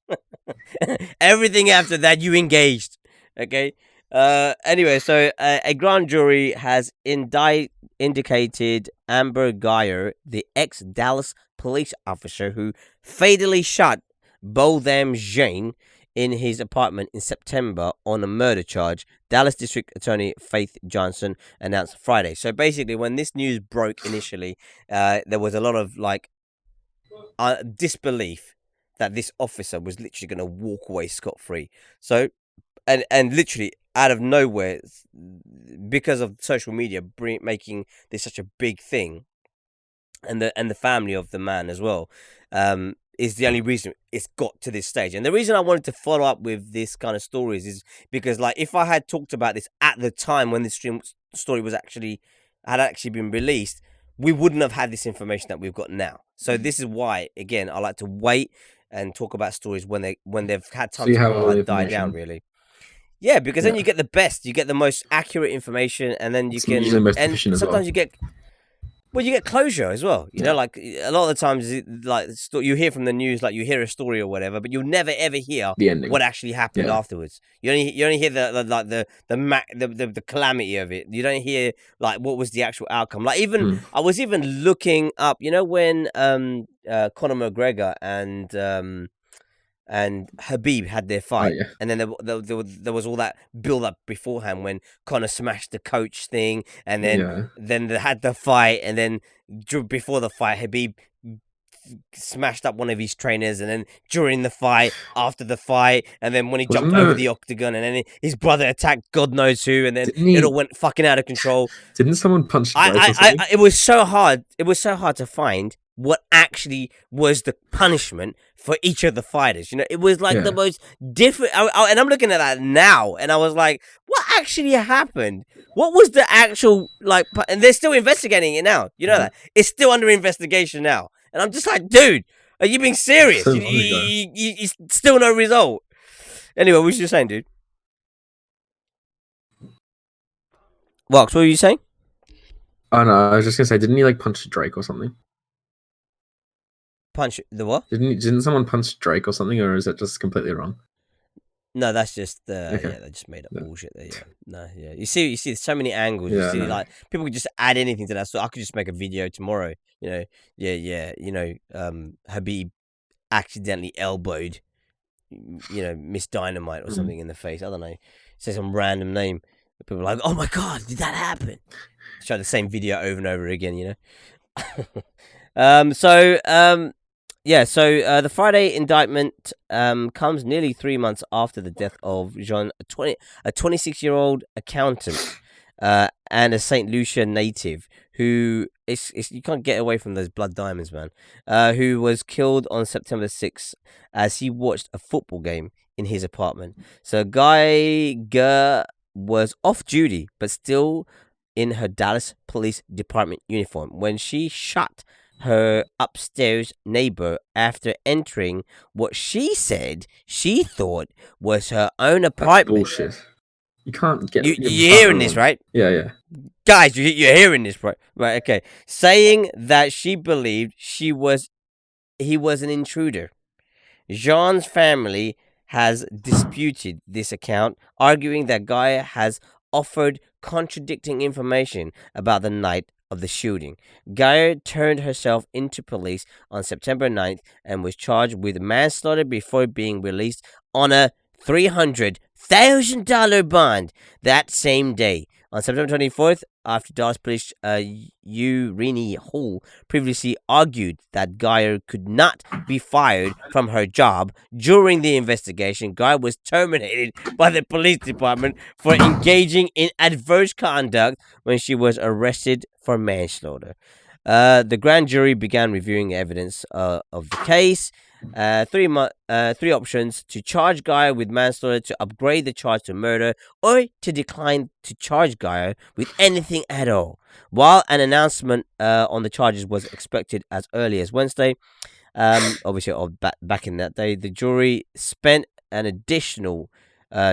Everything after that, you engaged, okay? Anyway, so a grand jury has indicated Amber Geiger, the ex-Dallas police officer who fatally shot Botham Jean in his apartment in September on a murder charge, Dallas District Attorney Faith Johnson announced Friday. So basically, when this news broke initially, there was a lot of disbelief that this officer was literally going to walk away scot-free. So, and literally out of nowhere, because of social media making this such a big thing, and the family of the man as well, is the only reason it's got to this stage. And the reason I wanted to follow up with this kind of stories is because, if I had talked about this at the time when this story had actually been released, we wouldn't have had this information that we've got now. So this is why, again, I like to wait and talk about stories when they've had time to die down, really. Yeah, because then you get the best, you get the most accurate information, and then you can, and sometimes you get. Well, you get closure as well. You know, like a lot of the times, you hear from the news, like you hear a story or whatever, but you'll never ever hear the ending, what actually happened afterwards. You only hear the calamity of it. You don't hear what was the actual outcome. Like even I was even looking up. You know when Conor McGregor and Habib had their fight, and then there was all that build up beforehand when Conor smashed the coach thing, and then they had the fight, and then before the fight, Habib smashed up one of his trainers, and then during the fight, after the fight, and then when he jumped Wasn't over there- the octagon, and then his brother attacked God knows who, and then Didn't he- it all went fucking out of control. Didn't someone punch Drake or something? It was so hard. It was so hard to find what actually was the punishment for each of the fighters. You know, it was like the most different. And I'm looking at that now, and I was like, what actually happened? What was the actual like? And they're still investigating it now. You know that it's still under investigation now. And I'm just like, dude, are you being serious? So you still no result. Anyway, what was you saying, dude? Wax, what were you saying? Oh no, I was just gonna say, didn't he like punch Drake or something? Punch the what? Didn't someone punch Drake or something, or is that just completely wrong? No, that's just Okay. yeah, they just made up bullshit there. Yeah, no, yeah. You see so many angles. Yeah, You see, I know. like people could just add anything to that. So I could just make a video tomorrow. You know, yeah. You know, Habib accidentally elbowed, you know, Miss Dynamite or something in the face. I don't know. Say some random name. People are like, oh my god, did that happen? Show the same video over and over again. You know. So the Friday indictment comes nearly 3 months after the death of Jean, a 26-year-old accountant and a St. Lucia native who you can't get away from those blood diamonds, man. Who was killed on September 6th as he watched a football game in his apartment. So Guy Gurr was off duty, but still in her Dallas Police Department uniform when she shot her upstairs neighbor after entering what she said she thought was her own apartment. Bullshit. You can't get. You're hearing this, right? Yeah. Guys, you're hearing this, right? Right, okay. Saying that she believed he was an intruder. Jean's family has disputed this account, arguing that Guy has offered contradicting information about the night of the shooting. Geyer turned herself into police on September 9th and was charged with manslaughter before being released on a $300,000 bond that same day. On September 24th, after Dallas Police Ureni Hall previously argued that Geyer could not be fired from her job during the investigation, Geyer was terminated by the police department for engaging in adverse conduct when she was arrested for manslaughter. The grand jury began reviewing evidence of the case. Three options: to charge Geyer with manslaughter, to upgrade the charge to murder, or to decline to charge Geyer with anything at all. While an announcement on the charges was expected as early as Wednesday, obviously back in that day, the jury spent an additional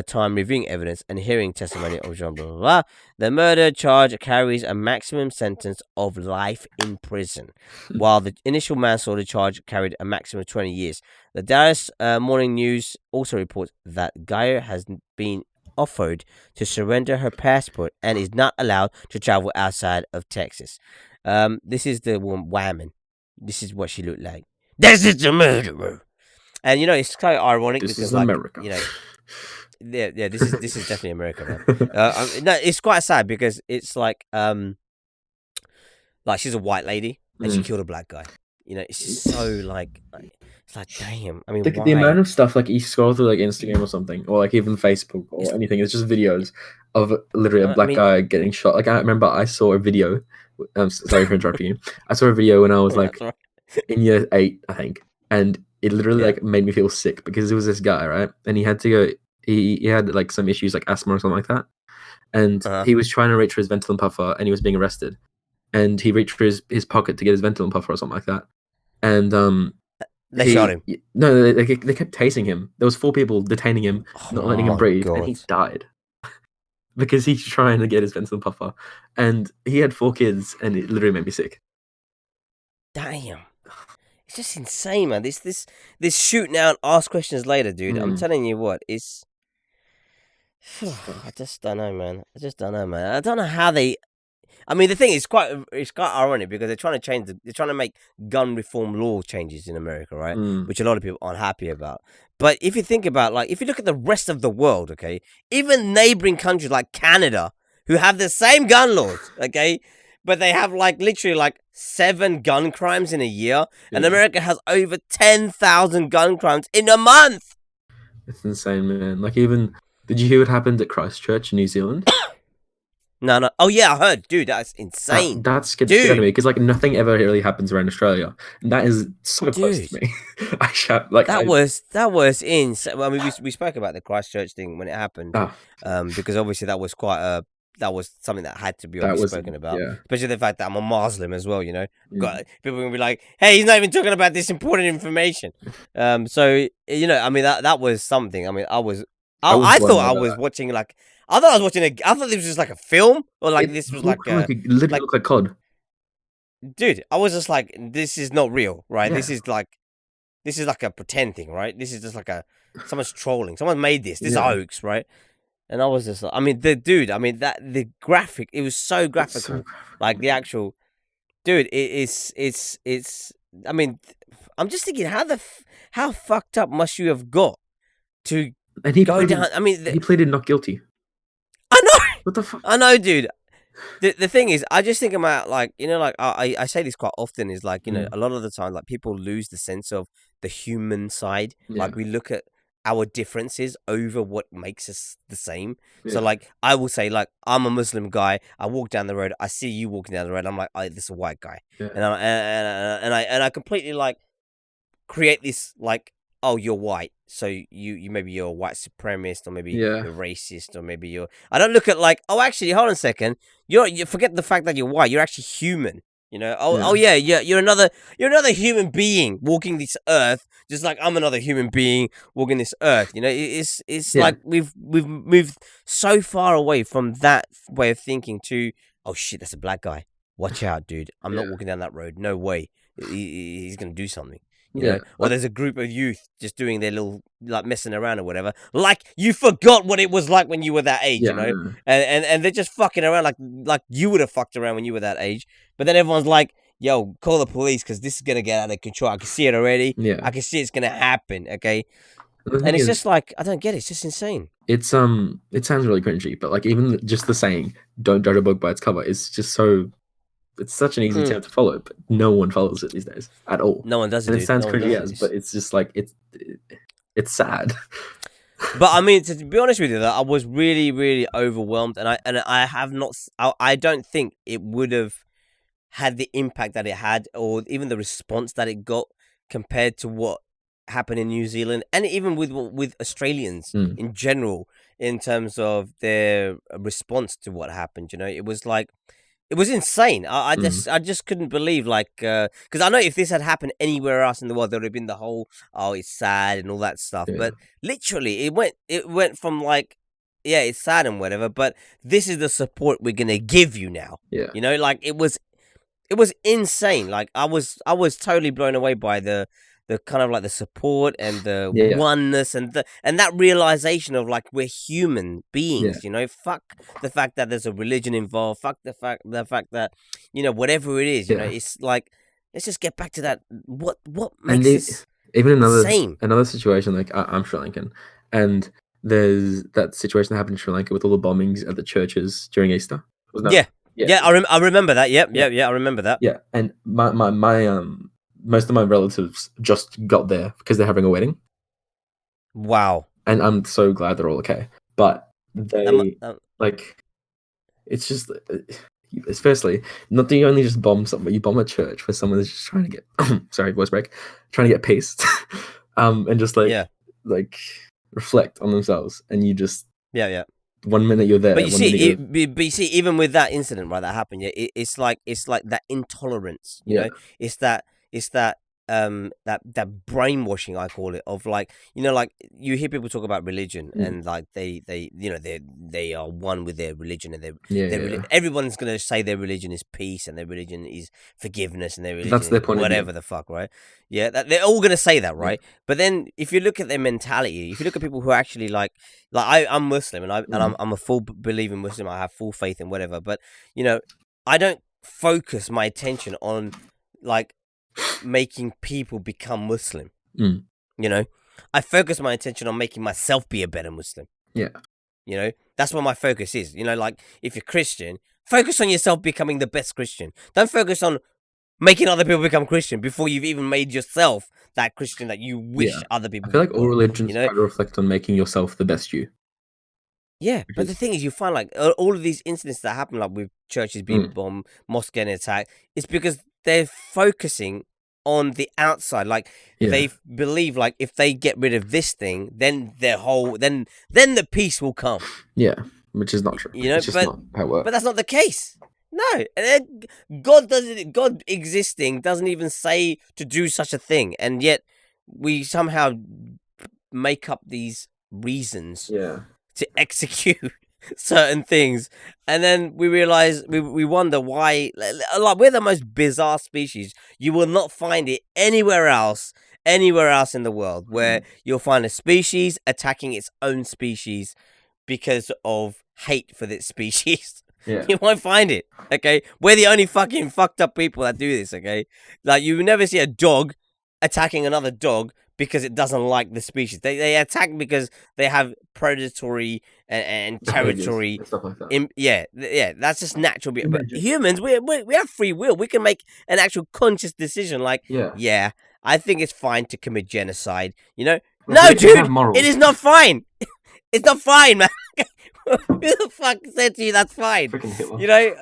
time reviewing evidence and hearing testimony of Jean. Blah, blah, blah. The murder charge carries a maximum sentence of life in prison, while the initial manslaughter charge carried a maximum of 20 years. The Dallas Morning News also reports that Geyer has been offered to surrender her passport and is not allowed to travel outside of Texas. This is the woman. This is what she looked like. This is the murderer. And you know, it's kind of ironic This because, is like, America. you know, yeah, this is definitely America, man. No, it's quite sad because it's like she's a white lady and she killed a black guy. You know, it's just so like it's like, damn. I mean, The amount of stuff like you scroll through like Instagram or something, or like even Facebook or anything, it's just videos of literally a black guy getting shot. Like I remember I saw a video. Sorry for interrupting you. I saw a video when I was like in year 8, I think, and it literally like made me feel sick because it was this guy, right? And he had to go. He had like some issues like asthma or something like that, and he was trying to reach for his Ventolin puffer, and he was being arrested. And he reached for his pocket to get his Ventolin puffer or something like that, and they shot him. No, they kept tasing him. There was 4 people detaining him, not letting him breathe, and he died because he's trying to get his Ventolin puffer. And he had 4 kids, and it literally made me sick. Damn. It's just insane, man. This shoot now and ask questions later, dude. I'm telling you what, it's. I just don't know, man. I don't know how they. I mean, the thing is it's quite ironic because they're trying to make gun reform law changes in America, right? Which a lot of people aren't happy about. But if you think about, like, if you look at the rest of the world, okay, even neighboring countries like Canada, who have the same gun laws, okay, but they have like literally like 7 gun crimes in a year, and America has over 10,000 gun crimes in a month. It's insane, man. Like, even did you hear what happened at Christchurch, New Zealand? No. Oh yeah, I heard, dude. That's insane. That scared the shit out of me because like nothing ever really happens around Australia, and that is so close to me. I shout like that was insane. Well, I mean, we spoke about the Christchurch thing when it happened, because obviously that was something that had to be spoken about, especially the fact that I'm a Muslim as well. You know, people are gonna be like, "Hey, he's not even talking about this important information." So you know, I mean, that was something. I mean, I thought I was watching like. I thought this was just like a film, or like this was like literally looked like COD. Dude, I was just like, this is not real, right? Yeah. This is like a pretend thing, right? This is just like someone's trolling. Someone made this. This is a hoax, right? And I was just like, I mean, the graphic, it was so graphical. Like the actual, dude, it's. I mean, I'm just thinking, how fucked up must you have got to go down? I mean, he pleaded not guilty. I know. What the fuck? I know, dude. The thing is, I just think about like, you know, like I say this quite often is like, you know, a lot of the time, like people lose the sense of the human side. Yeah. Like we look at our differences over what makes us the same. Yeah. So like, I will say like, I'm a Muslim guy. I walk down the road. I see you walking down the road. I'm like, oh, this is a white guy. Yeah. And I completely like create this like, oh, you're white, so you maybe you're a white supremacist, or maybe you're racist, or maybe you're. I don't look at like, oh, actually, hold on a second. You forget the fact that you're white. You're actually human. You know. Oh yeah. You're another human being walking this earth, just like I'm another human being walking this earth. You know, it's like we've moved so far away from that way of thinking to, oh shit, that's a black guy. Watch out, dude. I'm not walking down that road. No way. He's gonna do something. You know? Or there's a group of youth just doing their little, like, messing around or whatever. Like, you forgot what it was like when you were that age, you know? And they're just fucking around like you would have fucked around when you were that age. But then everyone's like, yo, call the police because this is going to get out of control. I can see it already. Yeah. I can see it's going to happen, okay? And it's just like, I don't get it. It's just insane. It sounds really cringy, but, like, even just the saying, don't judge a book by its cover is just so... It's such an easy term to follow, but no one follows it these days at all. No one does it. And it sounds cringy, but it's just like it's sad. But I mean, to be honest with you, I was really, really overwhelmed, and I don't think it would have had the impact that it had, or even the response that it got compared to what happened in New Zealand, and even with Australians in general, in terms of their response to what happened. You know, it was like. It was insane. I just couldn't believe, like, because I know if this had happened anywhere else in the world, there would have been the whole, oh, it's sad and all that stuff. Yeah. But literally, it went from like, yeah, it's sad and whatever, but this is the support we're gonna give you now. Yeah, you know, like it was insane. Like I was totally blown away by the kind of like the support and the oneness and that realization of like we're human beings, you know. Fuck the fact that there's a religion involved. Fuck the fact that, you know, whatever it is, you know, it's like, let's just get back to that. What makes this even another situation, like I'm Sri Lankan, and there's that situation that happened in Sri Lanka with all the bombings at the churches during Easter. I remember that. I remember that. Yeah, and my most of my relatives just got there because they're having a wedding. Wow. And I'm so glad they're all okay. But they, like, it's just, it's firstly, not that you only just bomb something, but you bomb a church where someone is just trying to get, sorry, voice break, trying to get peace. And just like reflect on themselves. And you just, 1 minute you're there. But you see, even with that incident, right, that happened, it's like that intolerance, you know, it's that that brainwashing, I call it, of like, you know, like you hear people talk about religion and like they you know, they are one with their religion, and everyone's gonna say their religion is peace and their religion is forgiveness and their religion that's their point whatever the fuck, right? Yeah, they're all gonna say that, right? But then if you look at their mentality, if you look at people who are actually like I'm Muslim and I'm a full believing Muslim, I have full faith in whatever, but you know, I don't focus my attention on like making people become Muslim. You know, I focus my attention on making myself be a better Muslim. Yeah, you know, that's what my focus is. You know, like if you're Christian, focus on yourself becoming the best Christian. Don't focus on making other people become Christian before you've even made yourself that Christian that you wish Yeah. other people I feel like were, all religions you know? try to reflect on making yourself the best you. Yeah, but the Because- thing is, you find like all of these incidents that happen, like with churches being bombed, mosques getting attacked, it's because they're focusing on the outside. Like they believe, like if they get rid of this thing, then their whole, then the peace will come. Yeah, which is not true. You know, it's just not how it works. But that's not the case. No, God doesn't. God existing doesn't even say to do such a thing, and yet we somehow make up these reasons to execute certain things, and then we realize we wonder why. Like we're the most bizarre species. You will not find it anywhere else in the world where you'll find a species attacking its own species because of hate for its species. Yeah. You won't find it. Okay, we're the only fucking fucked up people that do this. Okay, like you never see a dog attacking another dog because it doesn't like the species. They attack because they have predatory and territory and stuff like that. yeah, that's just natural. But humans, we have free will. We can make an actual conscious decision. Like, yeah, I think it's fine to commit genocide. You know, no, dude, it is not fine. It's not fine, man. Who the fuck said to you that's fine? You know,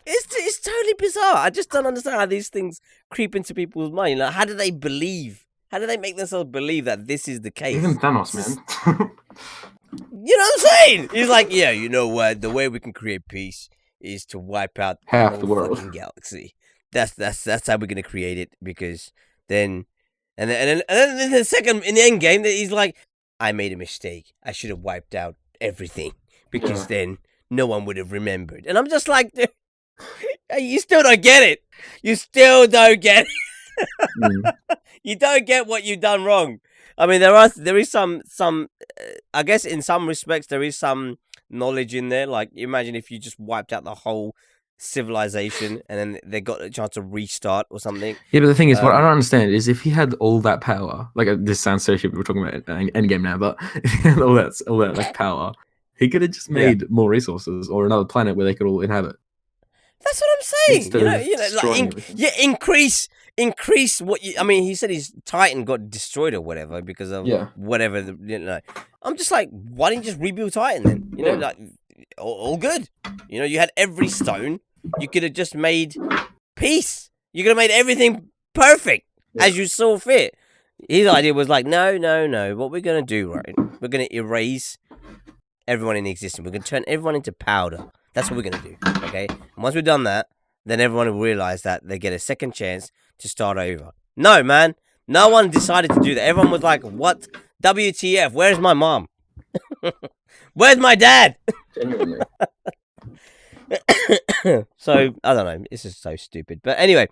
it's totally bizarre. I just don't understand how these things creep into people's mind. Like, how do they believe? How do they make themselves believe that this is the case? Even Thanos, man. You know what I'm saying? He's like, yeah, you know what? The way we can create peace is to wipe out half the world, fucking galaxy. That's how we're gonna create it. Because then, and then in the second, in the end game, he's like, I made a mistake. I should have wiped out everything because then no one would have remembered. And I'm just like, dude, you still don't get it. You still don't get it. You don't get what you've done wrong. I mean, there is some I guess in some respects there is some knowledge in there. Like, imagine if you just wiped out the whole civilization and then they got a chance to restart or something. Yeah, but the thing is, what I don't understand is if he had all that power, like this sounds so stupid, we're talking about Endgame now, but if he had all that like power, he could have just made more resources or another planet where they could all inhabit. That's what I'm saying. You know, like increase what you. I mean, he said his Titan got destroyed or whatever because of whatever. You know, I'm just like, why didn't you just rebuild Titan then? You know, like all good. You know, you had every stone. You could have just made peace. You could have made everything perfect as you saw fit. His idea was like, no. What we're gonna do, right? We're gonna erase everyone in existence. We're gonna turn everyone into powder. That's what we're gonna do. Okay. And once we've done that, then everyone will realize that they get a second chance to start over. No, man. No one decided to do that. Everyone was like, what? WTF? Where's my mom? Where's my dad? Genuinely. So, I don't know. This is so stupid. But anyway,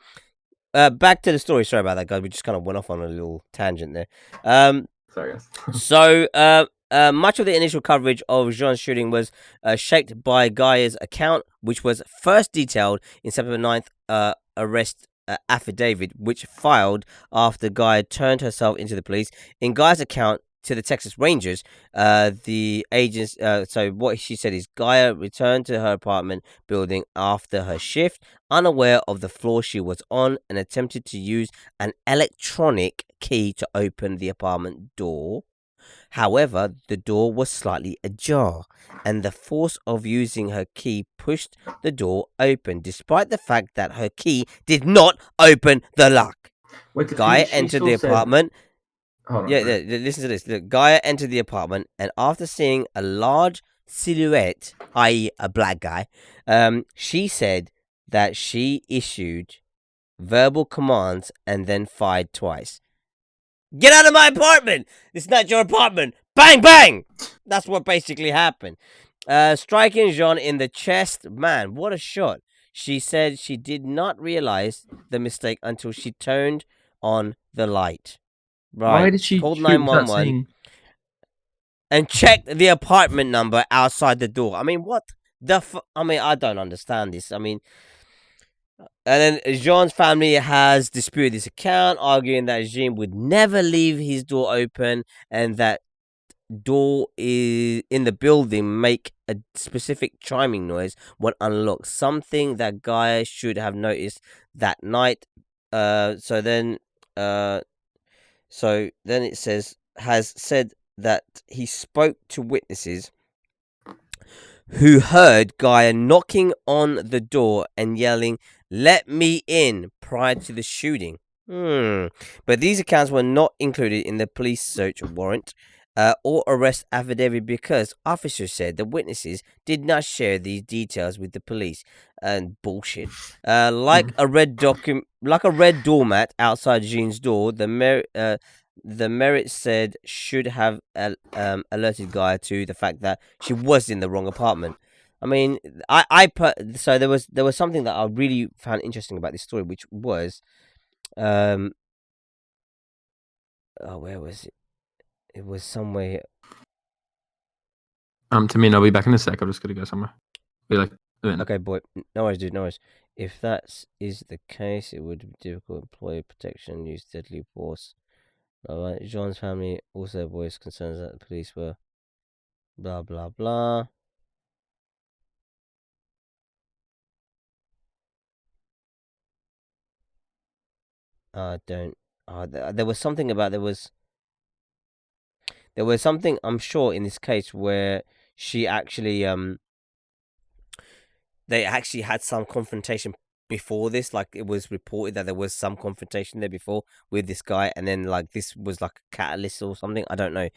back to the story. Sorry about that, guys. We just kind of went off on a little tangent there. Sorry, guys. So, much of the initial coverage of Jean's shooting was shaped by Gaia's account, which was first detailed in September 9th arrest affidavit, which filed after Gaia turned herself into the police. In Gaia's account to the Texas Rangers, the agents, so what she said is Gaia returned to her apartment building after her shift, unaware of the floor she was on, and attempted to use an electronic key to open the apartment door. However, the door was slightly ajar, and the force of using her key pushed the door open, despite the fact that her key did not open the lock. Gaia entered the apartment. Listen to this. Look, Gaia entered the apartment, and after seeing a large silhouette, i.e. a black guy, she said that she issued verbal commands and then fired twice. Get out of my apartment! It's not your apartment! Bang, bang! That's what basically happened. Striking Jean in the chest. Man, what a shot. She said she did not realize the mistake until she turned on the light. Right. Why did she called 911 and checked the apartment number outside the door? I mean, what the I mean, I don't understand this. I mean, and then Jean's family has disputed this account, arguing that Jean would never leave his door open and that door is in the building make a specific chiming noise when unlocked, something that guy should have noticed that night. So then it says has said that he spoke to witnesses who heard Guy knocking on the door and yelling, "Let me in," prior to the shooting. But these accounts were not included in the police search warrant or arrest affidavit because officers said the witnesses did not share these details with the police. And bullshit. Like a red doormat outside Jean's door, the Merit said should have alerted Guy to the fact that she was in the wrong apartment. I mean, so there was something that I really found interesting about this story, which was, where was it? It was somewhere. Tamina, I'll be back in a sec. I'm just gonna go somewhere. Be like a minute. Okay, boy. No worries, dude. No worries. If that is the case, it would be difficult. Employee protection, use deadly force. Alright, Jean's family also voiced concerns that the police were blah blah blah. There was something about there was something, I'm sure, in this case where she actually they actually had some confrontation before this. Like, it was reported that there was some confrontation there before with this guy, and then like this was like a catalyst or something. I don't know.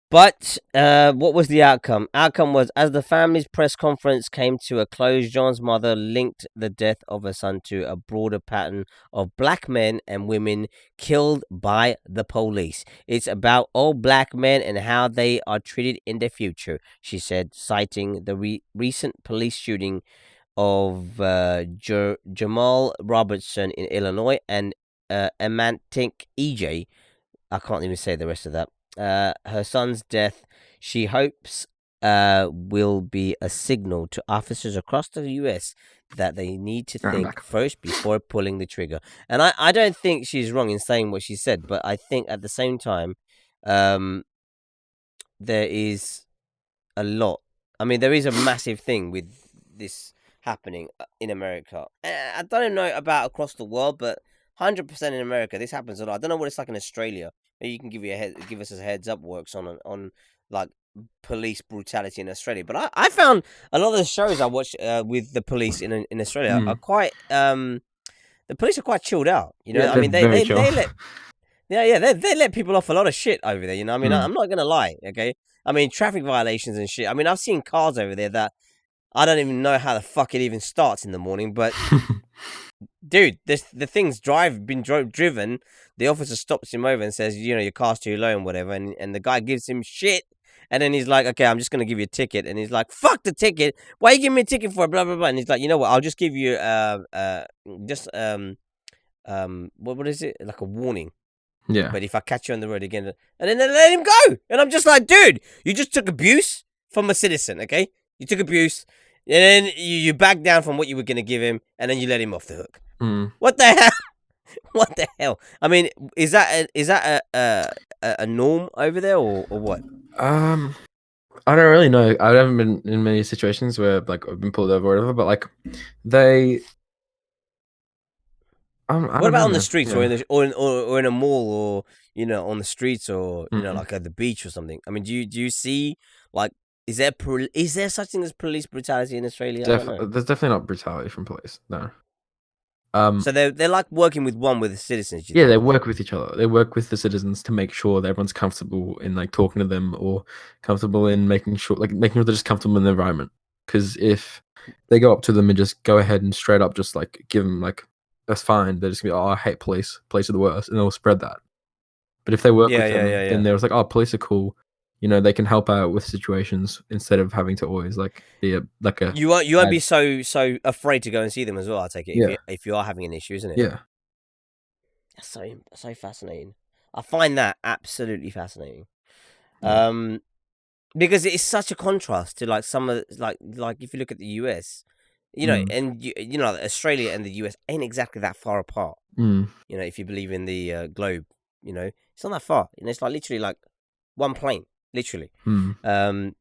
But what was the outcome? Outcome was, as the family's press conference came to a close, John's mother linked the death of her son to a broader pattern of black men and women killed by the police. It's about all black men and how they are treated in the future, she said, citing the recent police shooting of Jamal Robertson in Illinois and Amantic EJ. I can't even say the rest of that. Her son's death, she hopes, will be a signal to officers across the U.S. that they need to think first before pulling the trigger. And I don't think she's wrong in saying what she said, but I think at the same time, there is a lot. I mean, there is a massive thing with this happening in America. I don't know about across the world, but 100% in America, this happens a lot. I don't know what it's like in Australia. Maybe you can give us a heads up, Works, on like police brutality in Australia. But I found a lot of the shows I watch with the police in Australia are quite the police are quite chilled out. You know, Yeah, I mean they very chill. let they let people off a lot of shit over there. You know, I mean I'm not gonna lie. Okay, I mean traffic violations and shit. I mean I've seen cars over there that I don't even know how the fuck it even starts in the morning, but. Dude, the thing's been driven. The officer stops him over and says, you know, your car's too low and whatever. And the guy gives him shit. And then he's like, okay, I'm just going to give you a ticket. And he's like, fuck the ticket. Why are you giving me a ticket for? Blah, blah, blah. And he's like, you know what? I'll just give you, what is it? Like a warning. Yeah. But if I catch you on the road again, and then they let him go. And I'm just like, dude, you just took abuse from a citizen, okay? You took abuse. And then you back down from what you were going to give him. And then you let him off the hook. What the hell? What the hell? I mean, is that a norm over there or what? I don't really know. I haven't been in many situations where like I've been pulled over or whatever, but like they. What about on the streets or in a mall or you know on the streets or you know like at the beach or something? I mean, do you see like is there such thing as police brutality in Australia? There's definitely not brutality from police. No. So they're like working with the citizens. Yeah, they work with each other. They work with the citizens to make sure that everyone's comfortable in like talking to them or comfortable in making sure they're just comfortable in the environment. Because if they go up to them and just go ahead and straight up just like give them like that's fine, they're just gonna be I hate police are the worst, and they'll spread that. But if they work with them, then they're like police are cool. You know, they can help out with situations instead of having to always like be a. You won't be so afraid to go and see them as well. I take it if you are having an issue, isn't it? Yeah. That's so fascinating. I find that absolutely fascinating. Because it is such a contrast to like some of like if you look at the US, you know, and you know Australia and the US ain't exactly that far apart. You know, if you believe in the globe, you know, it's not that far. You know, it's like literally like one plane, literally. Mm.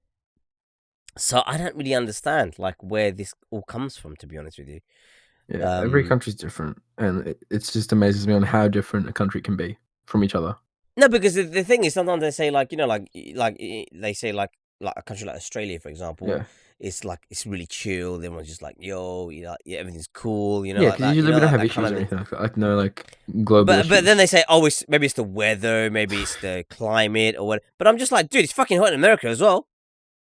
So I don't really understand like where this all comes from, to be honest with you. Yeah, every country's different, and it's just amazes me on how different a country can be from each other. No, because the thing is, sometimes they say like, you know, like they say like a country like Australia, for example, Yeah. it's like it's really chill. Everyone's just like, yo, you know, yeah, everything's cool, you know, Yeah, like because that. usually You we know, don't like have that kind issues of or anything like that. Like no like global But issues. then they say, oh, maybe it's the weather, maybe it's the climate or what. But I'm just like, dude, it's fucking hot in America as well,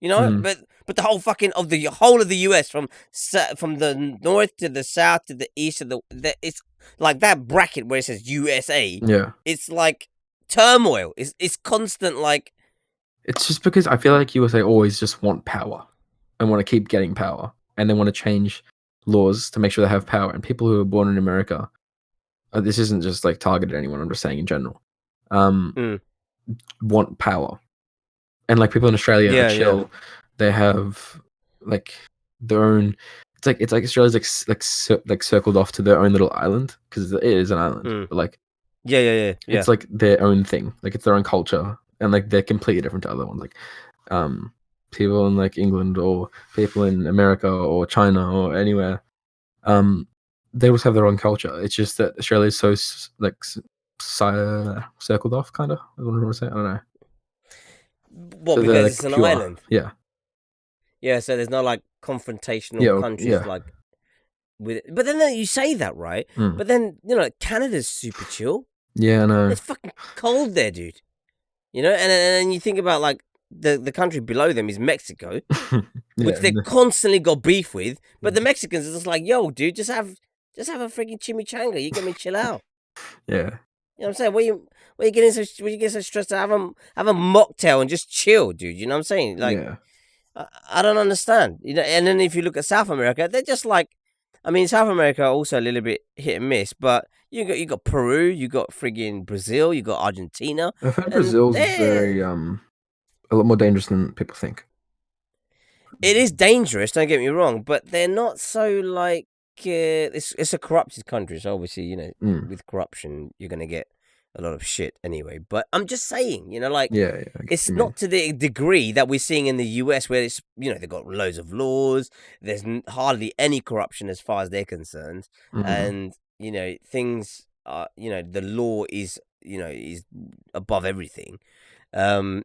you know. Mm. But the whole whole of the US from the north to the south to the east to the it's like that bracket where it says USA. Yeah. It's like turmoil. It's constant like. It's just because I feel like USA always just want power and want to keep getting power, and they want to change laws to make sure they have power. And people who are born in America, this isn't just like targeted at anyone. I'm just saying in general, want power. And like people in Australia are Yeah, chill. They have like their own. It's like Australia's like circled off to their own little island because it is an island, but like yeah. it's like their own thing. Like it's their own culture, and like they're completely different to other ones. Like people in like England or people in America or China or anywhere, they always have their own culture. It's just that Australia is so like circled off, kind of. I don't know what to say. I don't know. What, So they're, because like, it's an pure. island? Yeah. Yeah, so there's no like confrontational Yeah, countries like with. But then you say that, right? Mm. But then you know Canada's super chill. Yeah, I know. It's fucking cold there, dude. You know, and then you think about like the country below them is Mexico, which they constantly got beef with. But the Mexicans are just like, yo, dude, just have a freaking chimichanga. You get me chill out. Yeah. You know what I'm saying? Where you getting so stressed out? Have a mocktail and just chill, dude. You know what I'm saying? Like, Yeah. I don't understand. You know, and then if you look at South America, they're just like, I mean, South America also a little bit hit and miss, but you got Peru, you got friggin' Brazil, you got Argentina. I've heard Brazil's very a lot more dangerous than people think. It is dangerous, don't get me wrong, but they're not so like it's a corrupted country, so obviously, you know, with corruption you're gonna get a lot of shit anyway. But I'm just saying, you know, like it's not to the degree that we're seeing in the US, where it's, you know, they've got loads of laws. There's hardly any corruption as far as they're concerned, and you know things are, you know, the law is, you know, is above everything. It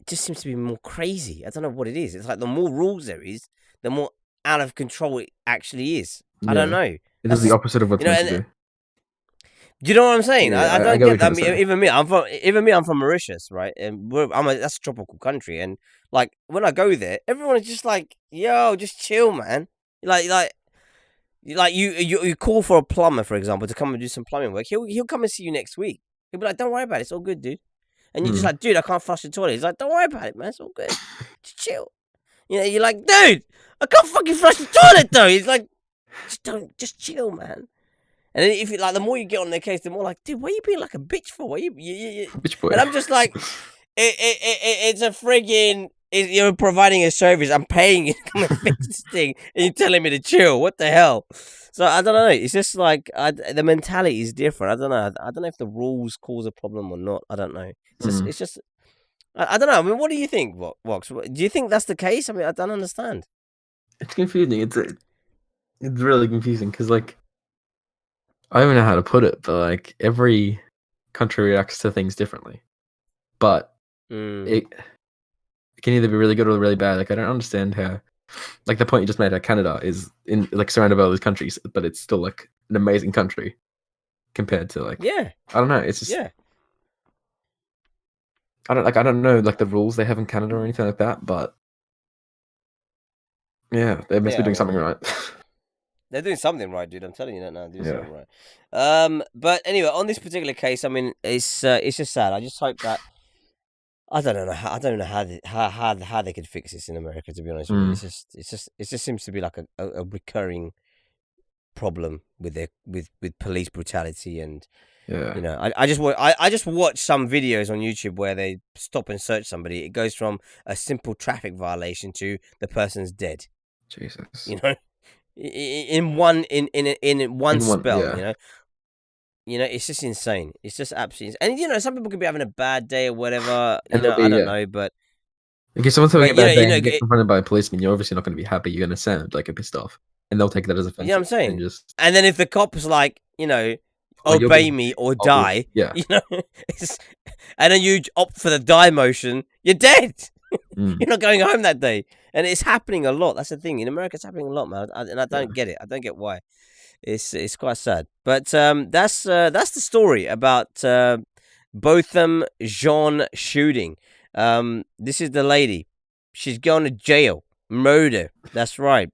just seems to be more crazy. I don't know what it is. It's like the more rules there is, the more out of control it actually is. I don't know. It is the opposite of what's meant to do. Do you know what I'm saying? Yeah, I don't get get what that. I you're mean, saying. even me, I'm from Mauritius, right? And that's a tropical country, and like when I go there, everyone is just like, "Yo, just chill, man." Like you call for a plumber, for example, to come and do some plumbing work. He'll come and see you next week. He'll be like, "Don't worry about it. It's all good, dude." And you're just like, "Dude, I can't flush the toilet." He's like, "Don't worry about it, man. It's all good. Just chill." You know, you're like, "Dude, I can't fucking flush the toilet, though." He's like, just chill, man. And then if you like, the more you get on their case, the more like, dude, what are you being like a bitch for? What are you bitch boy? And I'm just like, it's a friggin'. You're providing a service. I'm paying you to come and fix this thing, and you're telling me to chill. What the hell? So I don't know. It's just like the mentality is different. I don't know. I don't know if the rules cause a problem or not. I don't know. It's just. I don't know. I mean, what do you think, Vox? Do you think that's the case? I mean, I don't understand. It's confusing. It's really confusing because, like, I don't know how to put it, but like every country reacts to things differently. But it can either be really good or really bad. Like, I don't understand how, like, the point you just made, how Canada is in like surrounded by all these countries, but it's still like an amazing country compared to like I don't know. It's just I don't know like the rules they have in Canada or anything like that, but yeah, they must be doing something right. They're doing something right, dude. I'm telling you that now. They're doing something right. But anyway, on this particular case, I mean, it's just sad. I just hope that I don't know how they could fix this in America. To be honest with you, it just seems to be like a recurring problem with police brutality and. You know, I just watched some videos on YouTube where they stop and search somebody. It goes from a simple traffic violation to the person's dead. Jesus. You know, in one spell. You know, You know, it's just insane. It's just absolutely insane. And you know, some people could be having a bad day or whatever. You And know, they'll be, I don't yeah. know, but Like if someone's having a but you know, bad day you know, and you get confronted by a policeman, you're obviously not going to be happy. You're going to sound like you're pissed off, and they'll take that as you know what I'm offensive saying. and just And then if the cop's like, you know, oh, you're obey being me or obvious. die, Yeah. you know, and then you opt for the die motion, you're dead. Mm. You're not going home that day, and it's happening a lot. That's the thing. In America, it's happening a lot, man, and I don't get it. I don't get why. It's quite sad. But that's the story about Botham Jean shooting. This is the lady. She's going to jail. Murder. That's right.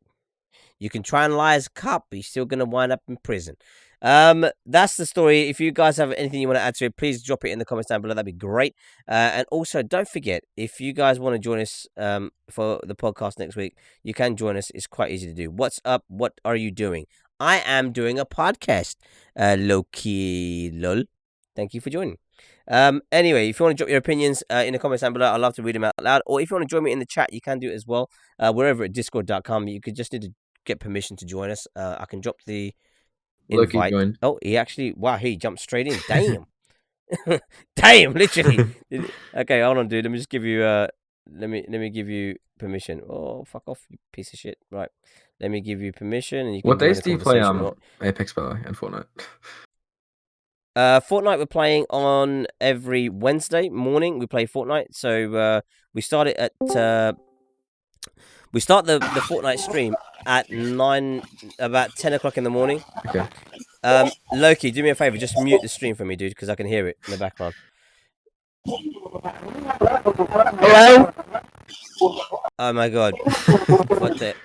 You can try and lie as a cop, but you're still gonna wind up in prison. That's the story. If you guys have anything you want to add to it, please drop it in the comments down below. That'd be great. And also, don't forget, if you guys want to join us for the podcast next week, you can join us. It's quite easy to do. What's up? What are you doing? I am doing a podcast. Loki lol. Thank you for joining. Anyway, if you want to drop your opinions in the comments down below, I'd love to read them out loud. Or if you want to join me in the chat, you can do it as well. We're over at discord.com. You could just need to get permission to join us. I can drop the invite. Loki joined. Oh, he actually, wow, he jumped straight in. Damn. Damn, literally. Okay, hold on, dude. Let me just give you let me give you permission. Oh, fuck off, you piece of shit. Right. Let me give you permission and you can What join days the do you play conversation. Apex by the way, and Fortnite? Fortnite we're playing on every Wednesday morning. We play Fortnite. So we start it at we start the Fortnite stream at about 10 o'clock in the morning. Okay. Loki, do me a favor, just mute the stream for me, dude, because I can hear it in the background. Hello? Oh my god. What the?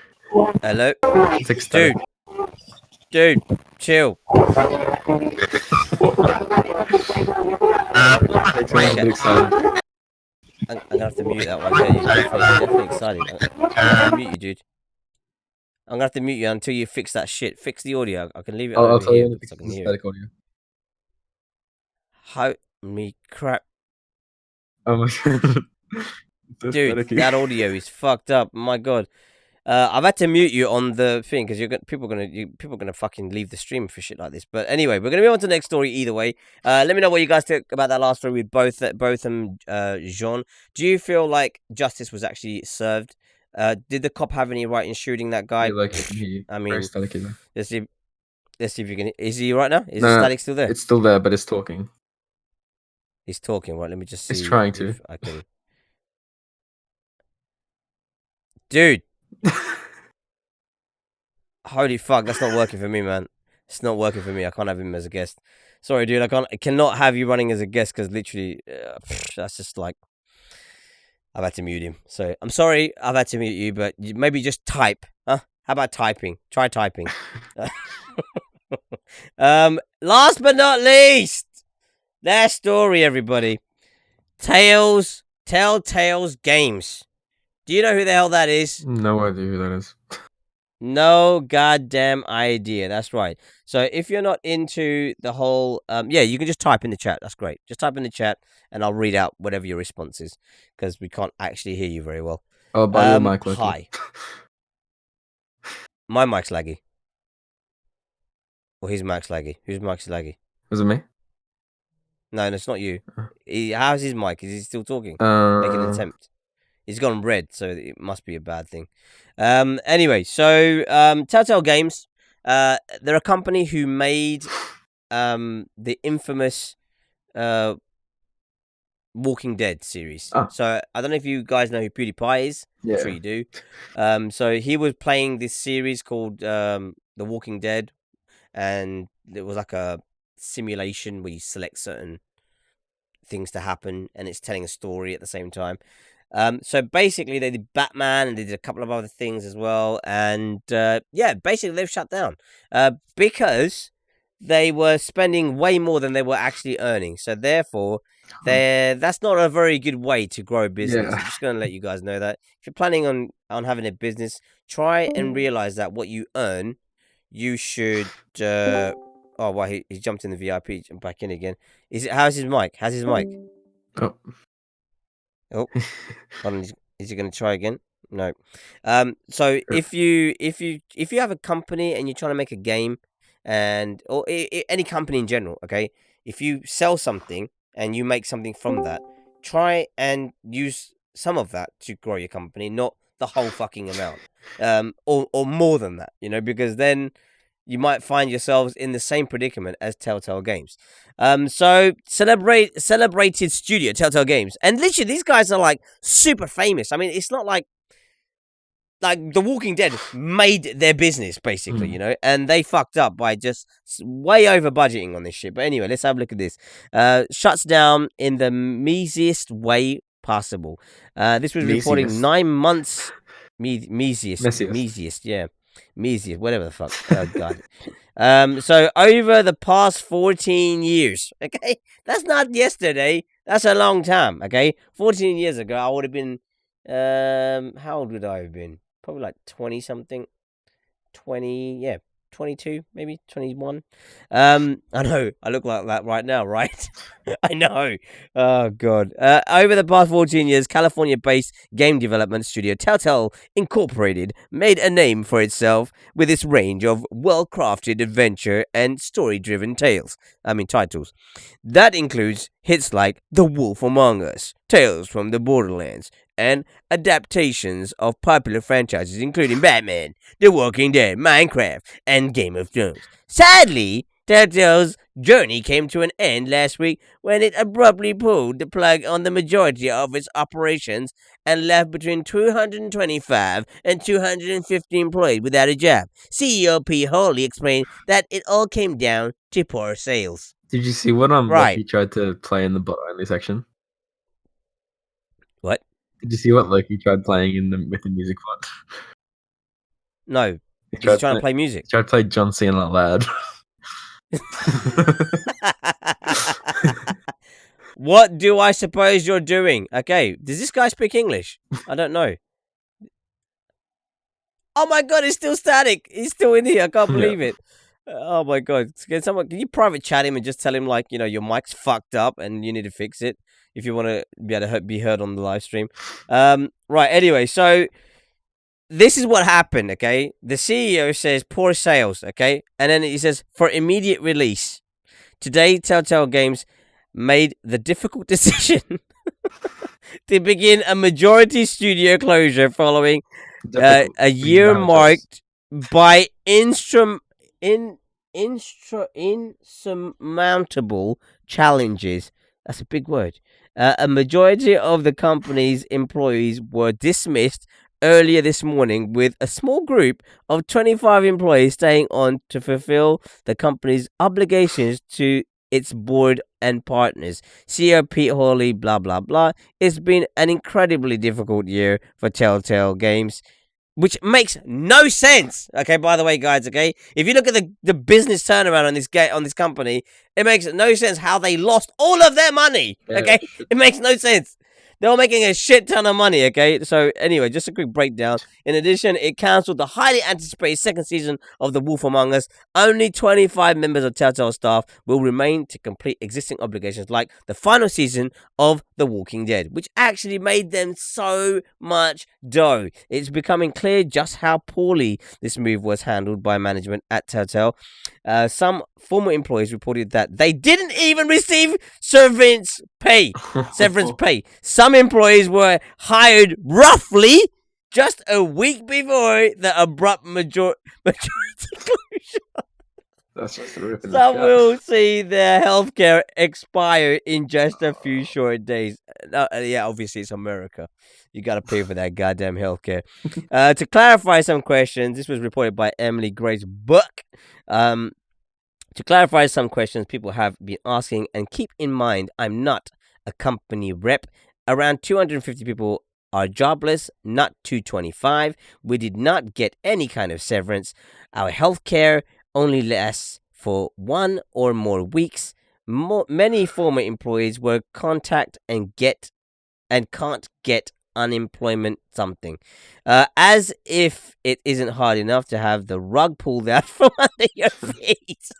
Hello? It's ecstatic. Dude, chill. I'm excited. I'm gonna have to mute that one. Yeah, you're definitely excited. I'm gonna have to mute you, dude. I'm gonna have to mute you until you fix that shit. Fix the audio. I can leave it I'll over tell here you when because I it's can hear it. static audio. Holy crap. Oh my god. Dude, that audio is fucked up. My god. I've had to mute you on the thing because people are gonna fucking leave the stream for shit like this. But anyway, we're gonna move on to the next story either way. Let me know what you guys think about that last story with Botham Jean. Do you feel like justice was actually served? Did the cop have any right in shooting that guy? Yeah, like he I mean, very staticky though. let's see if you can. Is he right now? Is No, the no, static still there? It's still there, but it's talking. He's talking. Right. Let me just see. It's trying to. If I can. Dude. Holy fuck, that's not working for me, man. It's not working for me. I can't have him as a guest. Sorry, dude. I cannot have you running as a guest because literally, that's just like I've had to mute him. So I'm sorry, I've had to mute you, but maybe just type, huh? How about typing? Try typing. Last but not least, their story, everybody. Telltale's games. Do you know who the hell that is? No idea who that is. No goddamn idea. That's right. So if you're not into the whole, yeah, you can just type in the chat. That's great. Just type in the chat, and I'll read out whatever your response is because we can't actually hear you very well. Oh, by your mic, Loki. Hi. My mic's laggy. Or his mic's laggy. Whose mic's laggy? Was it me? No, it's not you. How's his mic? Is he still talking? Making an attempt. He's gone red, so it must be a bad thing. Anyway, so Telltale Games, they're a company who made the infamous Walking Dead series. Oh. So I don't know if you guys know who PewDiePie is. Yeah. I'm sure you do. So he was playing this series called The Walking Dead, and it was like a simulation where you select certain things to happen, and it's telling a story at the same time. So basically, they did Batman and they did a couple of other things as well. And yeah, basically, they've shut down because they were spending way more than they were actually earning. So therefore, that's not a very good way to grow a business. Yeah. I'm just going to let you guys know that. If you're planning on having a business, try and realize that what you earn, you should... oh, wow, he jumped in the VIP, jumped back in again. How's his mic? How's his mic? Oh. Oh, hold on, is he going to try again? No. So if you have a company and you're trying to make a game or any company in general, okay? If you sell something and you make something from that, try and use some of that to grow your company, not the whole fucking amount, or more than that, because then you might find yourselves in the same predicament as Telltale Games. So celebrated studio Telltale Games, and literally these guys are like super famous. I mean, it's not like The Walking Dead made their business basically, and they fucked up by just way over budgeting on this shit. But anyway, let's have a look at this. Shuts down in the measiest way possible. This was reporting 9 months. Measiest, yeah. Measiest, whatever the fuck. Oh, God. So over the past 14 years, okay? That's not yesterday. That's a long time, okay? 14 years ago, I would have been, how old would I have been? Probably like 20-something. 22, maybe 21. I know, I look like that right now, right? I know. Oh, God. Over the past 14 years, California-based game development studio Telltale Incorporated made a name for itself with its range of well-crafted adventure and story-driven titles. That includes hits like The Wolf Among Us, Tales from the Borderlands, and adaptations of popular franchises including Batman, The Walking Dead, Minecraft, and Game of Thrones. Sadly, Telltale's journey came to an end last week when it abruptly pulled the plug on the majority of its operations and left between 225 and 250 employees without a job. CEO Pete Hawley explained that it all came down to poor sales. Did you see what Right. Loki tried to play in the bot only section? What? Did you see what Loki tried playing with the music bot? No. He's trying to play music. He tried to play John Cena loud. What do I suppose you're doing? Okay, does this guy speak English? I don't know. Oh my God, it's still static. He's still in here. I can't believe it. Oh my God. Can you private chat him and just tell him, like, your mic's fucked up and you need to fix it if you want to be able to be heard on the live stream. Right, anyway, so this is what happened, okay? The CEO says poor sales, okay? And then he says, for immediate release. Today, Telltale Games made the difficult decision to begin a majority studio closure following a year marked by insurmountable challenges. That's a big word. A majority of the company's employees were dismissed earlier this morning, with a small group of 25 employees staying on to fulfill the company's obligations to its board and partners. CEO Pete Hawley, blah, blah, blah. It's been an incredibly difficult year for Telltale Games, which makes no sense. Okay, by the way, guys, okay? If you look at the business turnaround on this company, it makes no sense how they lost all of their money. Okay? It makes no sense. They were making a shit ton of money, okay? So, anyway, just a quick breakdown. In addition, it cancelled the highly anticipated second season of The Wolf Among Us. Only 25 members of Telltale staff will remain to complete existing obligations, like the final season of The Walking Dead, which actually made them so much dough. It's becoming clear just how poorly this move was handled by management at Telltale. Some former employees reported that they didn't even receive severance pay. Some employees were hired roughly just a week before the abrupt majority closure. That's just a rip in the Some shot. will see their healthcare expire in just a few short days. Yeah, obviously it's America. You got to pay for that goddamn healthcare. To clarify some questions, this was reported by Emily Grace Buck. To clarify some questions people have been asking, and keep in mind, I'm not a company rep. Around 250 people are jobless, not 225. We did not get any kind of severance. Our healthcare only lasts for 1 or more weeks. Many former employees were contacted and can't get unemployment something. As if it isn't hard enough to have the rug pulled out from under your feet.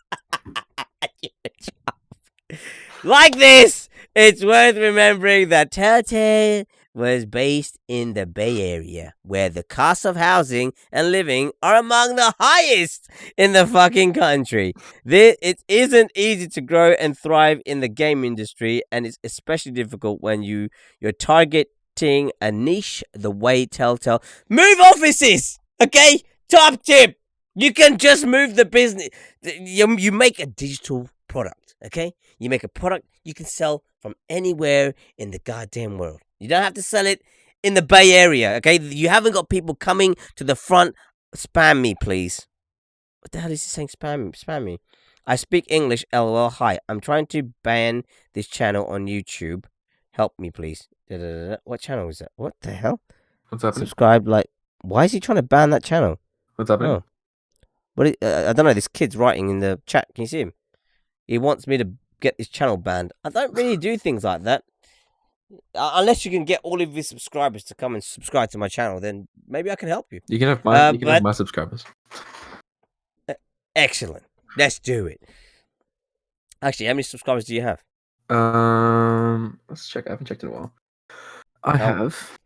Like this, It's worth remembering that Telltale was based in the Bay Area, where the costs of housing and living are among the highest in the fucking country. It isn't easy to grow and thrive in the game industry, and it's especially difficult when you're targeting a niche the way Telltale. Move offices! Okay? Top tip! You can just move the business. You make a digital product, okay? You make a product you can sell from anywhere in the goddamn world. You don't have to sell it in the Bay Area, okay? You haven't got people coming to the front. Spam me, please. What the hell is he saying? Spam me. I speak English, lol. Hi, I'm trying to ban this channel on YouTube. Help me, please. What channel is that? What the hell? What's happening? Subscribe, like... Why is he trying to ban that channel? What's happening? Oh. What? I don't know. This kid's writing in the chat. Can you see him? He wants me to get this channel banned. I don't really do things like that. Unless you can get all of your subscribers to come and subscribe to my channel, then maybe I can help you. You can have my have my subscribers. Excellent. Let's do it. Actually, how many subscribers do you have? Let's check. I haven't checked in a while. I have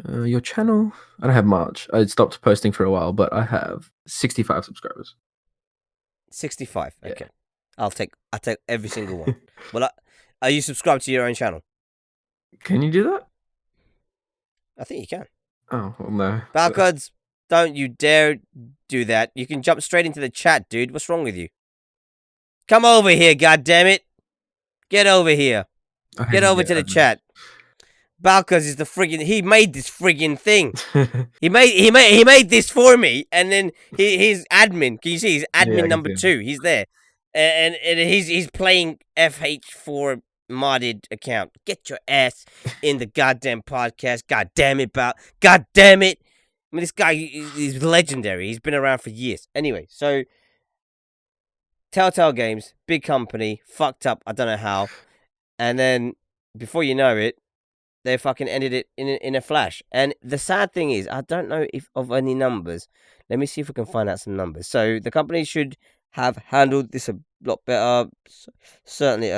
your channel. I don't have much. I stopped posting for a while, but I have 65 subscribers. 65. Okay. Yeah. I'll take every single one. Well, are you subscribed to your own channel? Can you do that? I think you can. Oh, well, no. Balcods, don't you dare do that. You can jump straight into the chat, dude. What's wrong with you? Come over here, goddammit. Get over here. Get over to the chat. Balcods is the friggin'... He made this friggin' thing. he made this for me, and then he's admin. Can you see? He's admin number 2. He's there. And he's playing FH4 modded account. Get your ass in the goddamn podcast. God damn it, God damn it. I mean, this guy is legendary. He's been around for years. Anyway, so Telltale Games, big company, fucked up. I don't know how. And then before you know it, they fucking ended it in a flash. And the sad thing is, I don't know if of any numbers. Let me see if we can find out some numbers. So the company should have handled this a lot better. Certainly.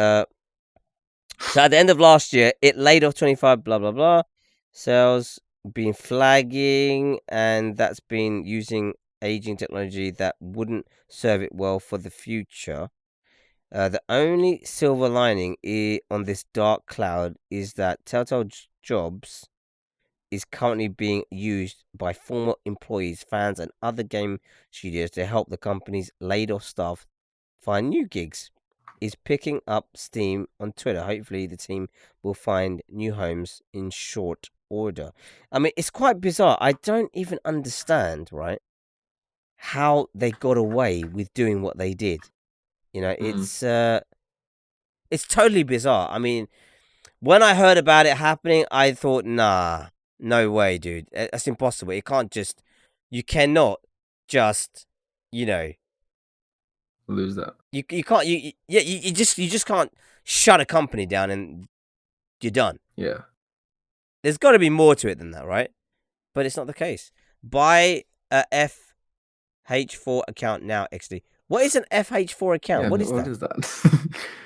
So at the end of last year, it laid off 25, blah, blah, blah. Sales been flagging, and that's been using aging technology that wouldn't serve it well for the future. The only silver lining on this dark cloud is that Telltale Jobs is currently being used by former employees, fans, and other game studios to help the company's laid-off staff find new gigs. Is picking up steam on Twitter. Hopefully, the team will find new homes in short order. I mean, it's quite bizarre. I don't even understand, right, how they got away with doing what they did. You know, it's totally bizarre. I mean, when I heard about it happening, I thought, nah, no way, dude. That's impossible. You cannot just, you know, lose that. You can't. You just can't shut a company down and you're done. Yeah. There's got to be more to it than that, right? But it's not the case. Buy a FH4 account now, XD. What is an FH4 account? Yeah, what is that? What is that?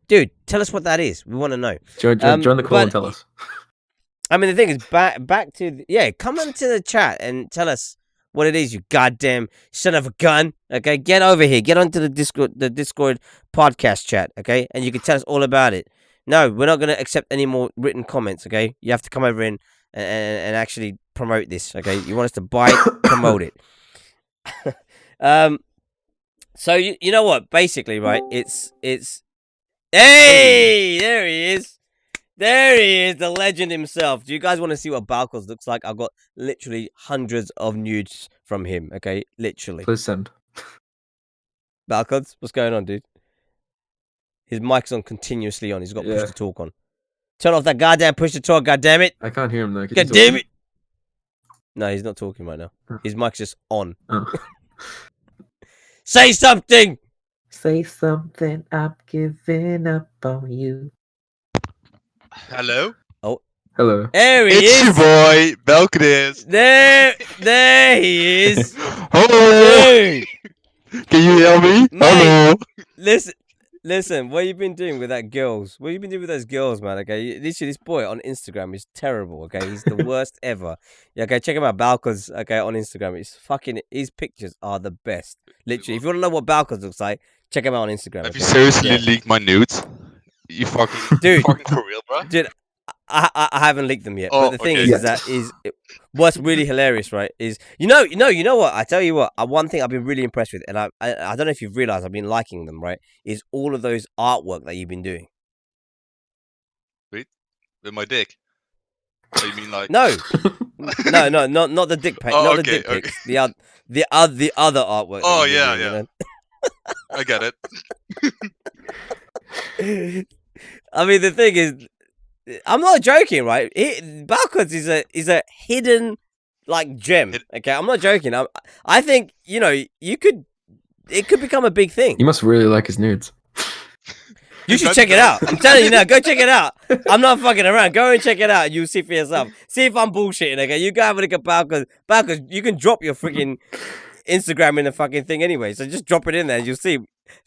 Dude, tell us what that is. We want to know. Join the call and tell us. I mean, the thing is, back to... come onto the chat and tell us what it is, you goddamn son of a gun. Okay, get over here. Get onto the Discord podcast chat, okay? And you can tell us all about it. No, we're not going to accept any more written comments, okay? You have to come over in and actually promote this, okay? You want us to buy it, promote it. So, you know what? Basically, right, it's... Hey! There he is. There he is, the legend himself. Do you guys want to see what Balkos looks like? I've got literally hundreds of nudes from him, okay? Literally. Please send. Balkos, what's going on, dude? His mic's on continuously on. He's got push to talk on. Turn off that goddamn push to talk, goddammit. I can't hear him though. God damn it. No, he's not talking right now. His mic's just on. Oh. Say something! Say something, I'm giving up on you. Hello? Oh. Hello. There he is! It's your boy, Belkades. There he is! Hello! Dude! Can you hear me? Mate, Hello! listen, Listen, what you been doing with that girls? What you been doing with those girls, man? Okay, literally, this boy on Instagram is terrible. Okay, he's the worst ever. Yeah, okay, check him out, Balcons. Okay, on Instagram, his pictures are the best. Literally, if you want to know what Balcons looks like, check him out on Instagram. Have you okay? seriously Yeah. leaked my nudes? You fucking Dude. fucking for real, bro? Dude, I haven't leaked them yet. Oh, but the thing okay. what's really hilarious, right? Is you know what? I tell you what. One thing I've been really impressed with, and I don't know if you've realized I've been liking them, right? Is all of those artwork that you've been doing. Wait, with my dick? Oh, you mean like? No, no, not the dick pic, Oh, not okay, the dick okay. pics. The other artwork. that Oh you've been yeah, doing, yeah. you know? I get it. I mean, the thing is, I'm not joking, right? Balcons is a hidden like gem. Okay, I'm not joking. I think it could become a big thing. You must really like his nudes. You should check it out. I'm telling you now, go check it out. I'm not fucking around. Go and check it out. You'll see for yourself. See if I'm bullshitting. Okay, you go have a look at Balcons. Balcons, you can drop your freaking Instagram in the fucking thing anyway. So just drop it in there. And you'll see.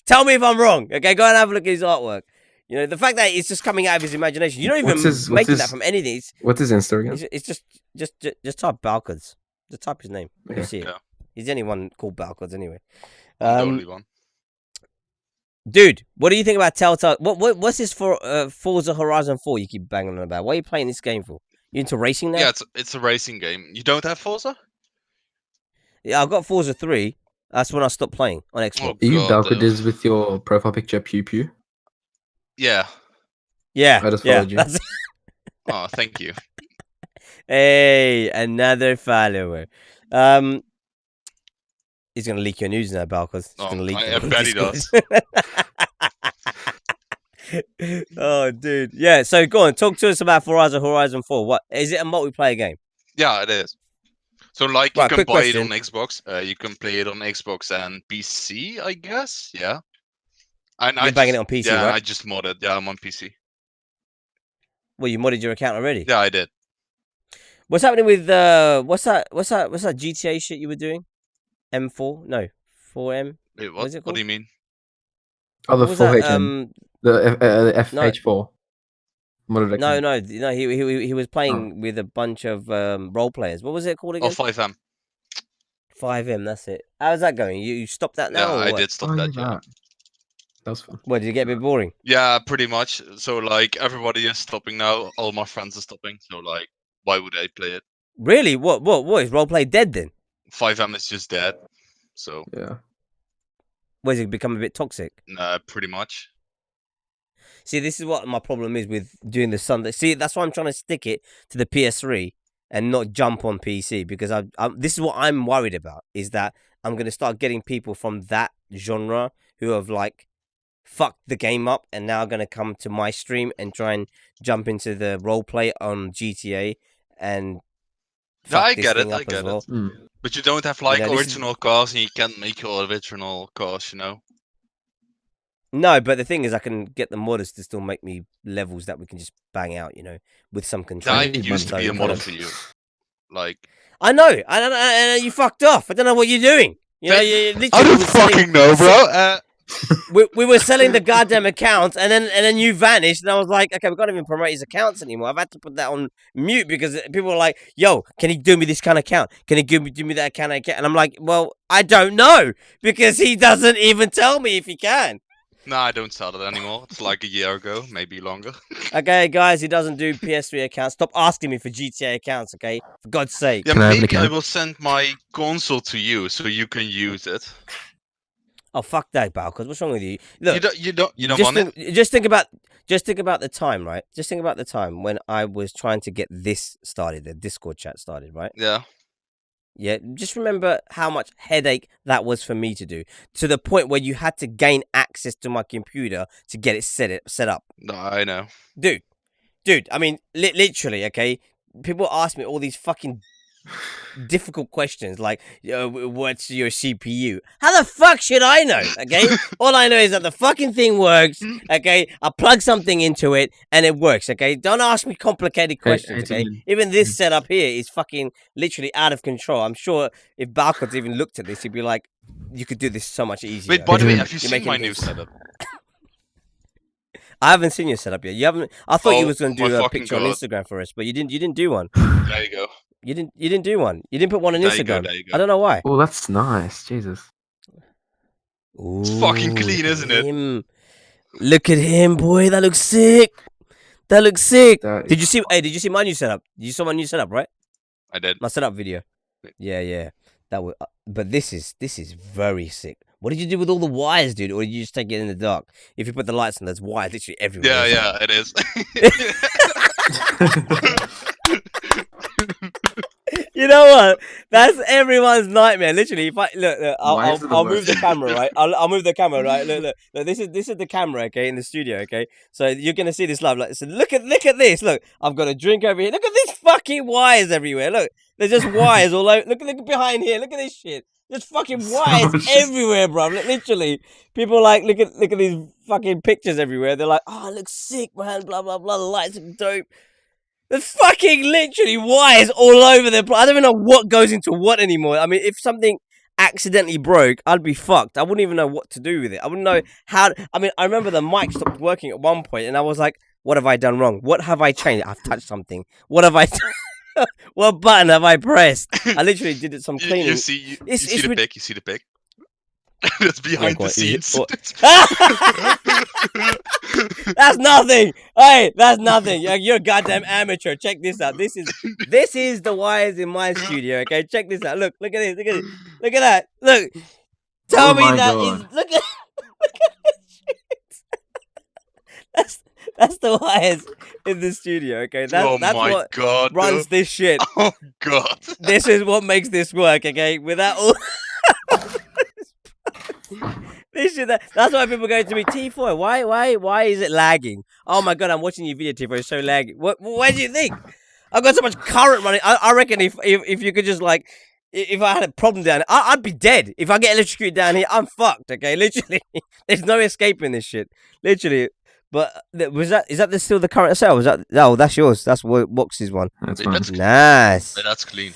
Tell me if I'm wrong. Okay, go and have a look at his artwork. You know, the fact that it's just coming out of his imagination. You don't even make that from anything. What's his Insta again? It's just type Balcons. Just type his name. You'll see it. Yeah. He's the only one called Balcons anyway. I'm the only one. Dude, what do you think about Telltale? What's this for? Forza Horizon 4? You keep banging on about. What are you playing this game for? You into racing now? Yeah, it's a racing game. You don't have Forza? Yeah, I've got Forza 3. That's when I stopped playing on Xbox. Are you Balcons with your profile picture Pew Pew? Yeah. Yeah. I just followed you. Oh, thank you. Hey, another follower. He's gonna leak your news now, Balcons. He's gonna leak. I bet he does. Oh, dude. Yeah. So go on, talk to us about Forza Horizon 4. What is it? A multiplayer game? Yeah, it is. So like you Right, can quick buy it question. on Xbox. You can play it on Xbox and PC, I guess. Yeah. And You're banging it on PC, yeah, right? I just modded. Yeah, I'm on PC. Well, you modded your account already. Yeah, I did. What's happening with what's that GTA shit you were doing? M4? No, 4M. Wait, What is it what called? do you mean? Oh, the What was 4HM. that? The FH4. No. He was playing with a bunch of role players. What was it called again? Oh, 5M. 5M. That's it. How's that going? You stopped that now? Yeah, or I what? did stop that. Yeah. That was fun. What, did it get a bit boring? Yeah, pretty much. So like everybody is stopping now. All my friends are stopping. So like, why would I play it? Really? What is roleplay dead then? 5M is just dead. So yeah. Has it become a bit toxic? Pretty much. See, this is what my problem is with doing the Sunday. See, that's why I'm trying to stick it to the PS3 and not jump on PC, because this is what I'm worried about, is that I'm going to start getting people from that genre who have like fucked the game up and now going to come to my stream and try and jump into the roleplay on GTA and Yeah, I this get thing it. I up as get well. it. But you don't have like You know, original cars, and you can't make your original cars. You know. No, but the thing is, I can get the modders to still make me levels that we can just bang out, you know, with some control. I used to be a modder for you. Like. I know. I you fucked off. I don't know what you're doing. You know, you literally I don't fucking know, bro. We were selling the goddamn accounts, and then you vanished, and I was like, okay, we can't even promote his accounts anymore. I've had to put that on mute because people were like, yo, can he do me this kind of account? Can he do me that kind of account? And I'm like, well, I don't know, because he doesn't even tell me if he can. No, I don't sell it anymore. It's like a year ago, maybe longer. Okay, guys, he doesn't do PS3 accounts. Stop asking me for GTA accounts, okay? For God's sake. Yeah, maybe I will send my console to you so you can use it. Oh, fuck that, Balcons. What's wrong with you? Look, you don't want it? Just think about the time, right? Just think about the time when I was trying to get this started, the Discord chat started, right? Yeah. Yeah, just remember how much headache that was for me to do, to the point where you had to gain access to my computer to get it set up. No, I know. Dude, I mean, literally, okay? People ask me all these fucking difficult questions like, what's your CPU? How the fuck should I know? Okay, all I know is that the fucking thing works. Okay, I plug something into it and it works. Okay, don't ask me complicated questions. Okay, even this setup here is fucking literally out of control. I'm sure if Balcons even looked at this, he'd be like, you could do this so much easier. Wait, by the way, have you You're seen making my new things- setup? I haven't seen your setup yet. You haven't. I thought you Oh was going to my do a fucking picture on God. Instagram for us, but you didn't. You didn't do one. There you go. You didn't do one. You didn't put one on There you go, Instagram. there you go. I don't know why. Oh, that's nice. Jesus. It's fucking clean, look at isn't it? him. Look at him, boy. That looks sick. That looks sick. That Did you is see? Hey, did you see my new setup? You saw my new setup, right? I did. My setup video. Yeah. That was. But this is very sick. What did you do with all the wires, dude? Or did you just take it in the dark? If you put the lights on, there's wires literally everywhere. Yeah, it is. You know what? That's everyone's nightmare. Literally, if I look, Wires are the I'll move worst. the camera, right? I'll move the camera, right? Look. This is the camera, okay, in the studio, okay. So you're gonna see this live. Like, so look at this. Look, I've got a drink over here. Look at these fucking wires everywhere. Look, there's just wires all over. Look behind here. Look at this shit. There's fucking wires everywhere, bro. Literally, people like look at these fucking pictures everywhere. They're like, oh, it looks sick, man. Blah blah blah. The lights are dope. There's fucking literally wires all over the place. I don't even know what goes into what anymore. I mean, if something accidentally broke, I'd be fucked. I wouldn't even know what to do with it. I wouldn't know how. I mean, I remember the mic stopped working at one point, and I was like, "What have I done wrong? What have I changed? I've touched something. What have I? What button have I pressed?" I literally did some cleaning. You see the pic. You see the pic. That's behind the What, scenes. That's nothing. Hey, that's nothing. You're a goddamn amateur. Check this out. This is the wires in my studio. Okay, check this out. Look at this. Look at that. Look. Tell me that is. Look at this shit. That's the wires in the studio. Okay, that's my what God, runs this shit. Oh God. This is what makes this work. Okay, without all. That's why people go to me, T4. Why is it lagging? Oh my God, I'm watching your video, T4. It's so laggy. What do you think? I've got so much current running. I reckon if you could just like, if I had a problem down here, I'd be dead. If I get electrocuted down here, I'm fucked. Okay, literally, there's no escaping this shit. Literally. But is that still the current cell? That's yours. That's Wox's one. That's nice. That's clean.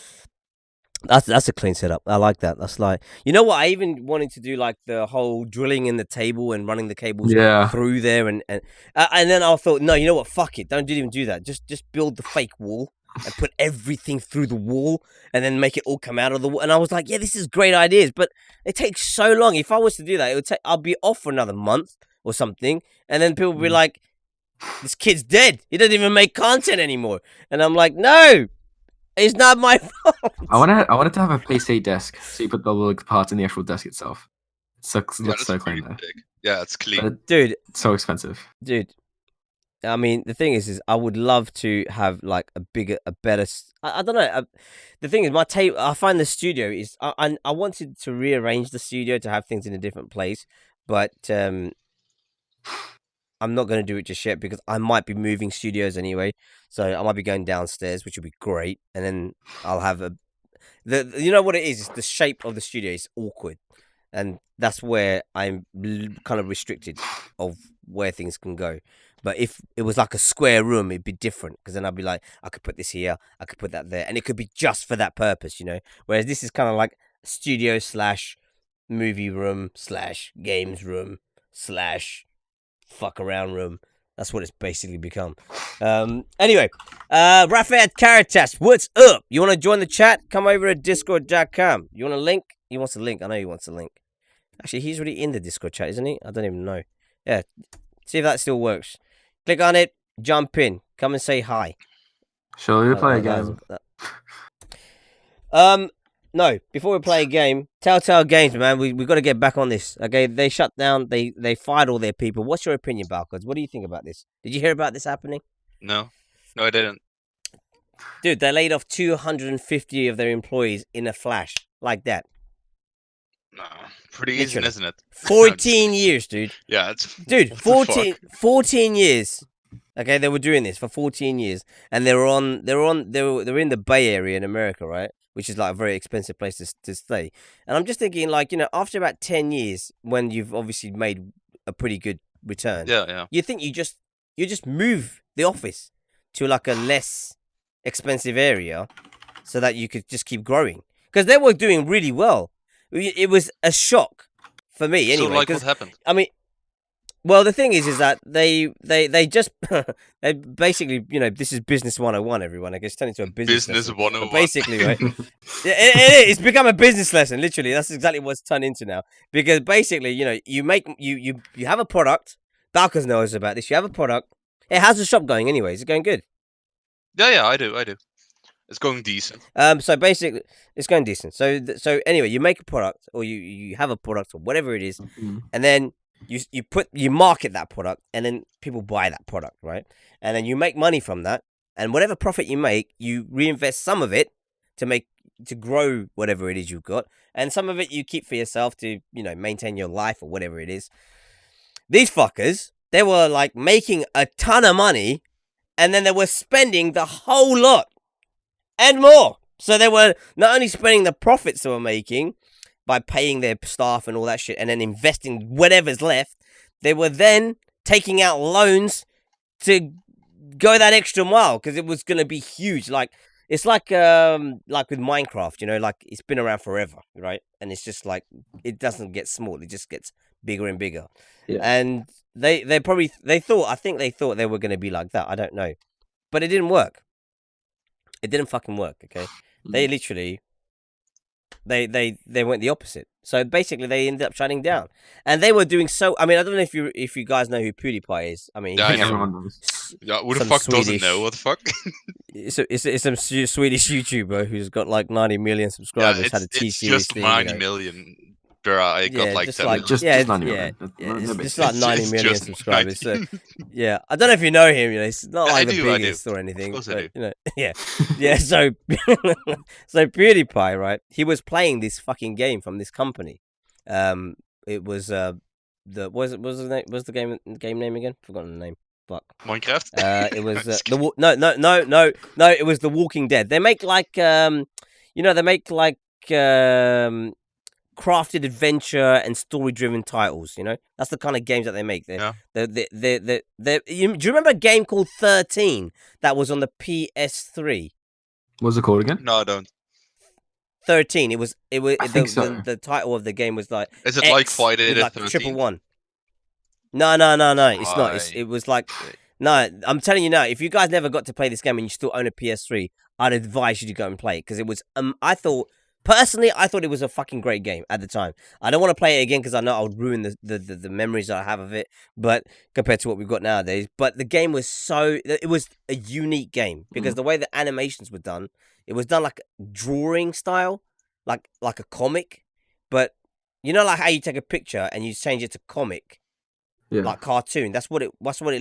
That's a clean setup. I like that. That's like, you know what? I even wanted to do like the whole drilling in the table and running the cables through there, and then I thought, no, you know what? Fuck it. Don't even do that. Just build the fake wall and put everything through the wall, and then make it all come out of the wall. And I was like, yeah, this is great ideas, but it takes so long. If I was to do that, I'll be off for another month or something, and then people will be like, this kid's dead. He doesn't even make content anymore. And I'm like, no. It's not my fault. I wanted to have a PC desk, so you put the parts in the actual desk itself. It looks so clean though. Yeah, it's clean. Dude, it's so expensive. Dude, I mean, the thing is I would love to have like a better. I don't know. The thing is, my table. I find the studio is. I wanted to rearrange the studio to have things in a different place, but I'm not going to do it just yet because I might be moving studios anyway. So I might be going downstairs, which would be great. And then I'll have you know what it is? It's the shape of the studio is awkward. And that's where I'm kind of restricted of where things can go. But if it was like a square room, it'd be different. Because then I'd be like, I could put this here, I could put that there. And it could be just for that purpose, you know? Whereas this is kind of like studio / movie room / games room / fuck around room. That's what it's basically become. Anyway, Rafael Caritas, what's up? You want to join the chat? Come over at discord.com. You want a link? He wants a link. I know he wants a link. Actually, he's already in the Discord chat, isn't he? I don't even know. Yeah, see if that still works. Click on it, jump in, come and say hi. Shall we play a game? No, before we play a game, Telltale Games, man, we got to get back on this. Okay, they shut down, they fired all their people. What's your opinion, Balcods? What do you think about this? Did you hear about this happening? No, I didn't. Dude, they laid off 250 of their employees in a flash, like that. No, pretty easy, isn't it? 14 years, dude. Yeah, it's... Dude, 14 years. Okay, they were doing this for 14 years. And they were in the Bay Area in America, right? Which is like a very expensive place to stay. And I'm just thinking, like, you know, after about 10 years, when you've obviously made a pretty good return, you think you just move the office to like a less expensive area so that you could just keep growing. Because they were doing really well. It was a shock for me, anyway. So, like, what happened? I mean, Well, the thing is that they just they basically, this is business 101, everyone. I guess turn into a business lesson. 101. But basically, right? It's become a business lesson. Literally, that's exactly what's turned into now. Because basically, you have a product. Balkers knows about this. You have a product. Hey, how's the shop going? Anyway, is it going good? Yeah, I do. It's going decent. So basically, it's going decent. So anyway, you make a product, or you have a product, or whatever it is, and then you market that product, and then people buy that product, right? And then you make money from that, and whatever profit you make, you reinvest some of it to grow whatever it is you've got, and some of it you keep for yourself to maintain your life or whatever it is. These fuckers, they were like making a ton of money, and then they were spending the whole lot and more. So they were not only spending the profits they were making by paying their staff and all that shit, and then investing whatever's left, they were then taking out loans to go that extra mile because it was going to be huge. Like, it's like with Minecraft, like it's been around forever, right? And it's just like, it doesn't get small, it just gets bigger and bigger. Yeah. And I think they thought they were going to be like that. I don't know, but it didn't work. It didn't fucking work. Okay, they literally they went the opposite. So basically, they ended up shutting down, and they were doing so. I mean, I don't know if you guys know who PewDiePie is. I mean, Yeah, I he's know. Everyone knows. Yeah, who the some fuck doesn't Swedish- know? What the fuck? it's some Swedish YouTuber who's got like 90 million Yeah, subscribers. Had a it's T-series just thing. 90 million. I got like just 10 like million. Just 90 million. it's big. just like It's 90 just million 90. subscribers. So yeah, I don't know if you know him. He's not Yeah, I like the do, I do. biggest or anything. Of course I but, yeah. So so PewDiePie, right? He was playing this fucking game from this company. It was was the game name again? Forgotten the name. Fuck. Minecraft? It was Just no. It was The Walking Dead. They make like crafted adventure and story-driven titles. That's the kind of games that they make. Yeah. Do you remember a game called 13 that was on the PS3? What's it called again? No, I don't. 13. It was I think so. the title of the game was like Is it like X Friday with the like 13th? triple one. No. It's not. It was like no. I'm telling you now. If you guys never got to play this game and you still own a PS3, I'd advise you to go and play it because it was. I thought it was a fucking great game at the time. I don't want to play it again because I know I'll ruin the memories that I have of it. But compared to what we've got nowadays, but the game was it was a unique game because the way the animations were done, it was done like drawing style, like a comic. But like how you take a picture and you change it to comic. Yeah. Like cartoon. That's what it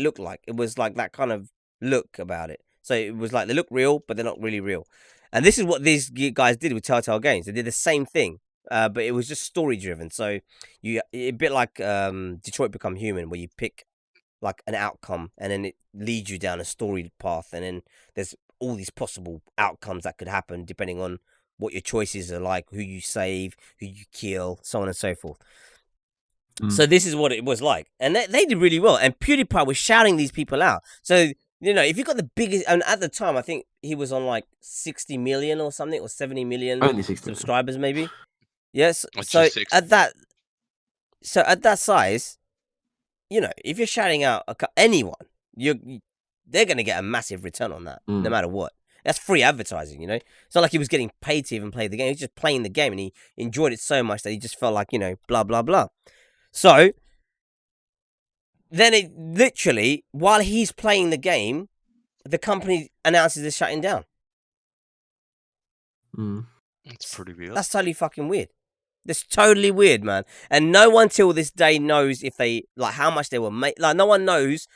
looked like. It was like that kind of look about it. So it was like they look real, but they're not really real. And this is what these guys did with Telltale Games. They did the same thing, but it was just story driven. So a bit like Detroit Become Human, where you pick like an outcome and then it leads you down a story path, and then there's all these possible outcomes that could happen depending on what your choices are like, who you save, who you kill, so on and so forth. So this is what it was like, and they did really well. And PewDiePie was shouting these people out. So if you got the biggest, and at the time I think he was on like 60 million or something, or 70 million Only 60 subscribers, maybe. Yes. It's So just 60. at that size, if you're shouting out anyone, they're gonna get a massive return on that, no matter what. That's free advertising, It's not like he was getting paid to even play the game. He was just playing the game, and he enjoyed it so much that he just felt like, blah, blah, blah. So, then it literally, while he's playing the game, the company announces they're shutting down. It's pretty weird. That's totally fucking weird. That's totally weird, man. And no one till this day knows if they, like, how much they were making. Like, no one knows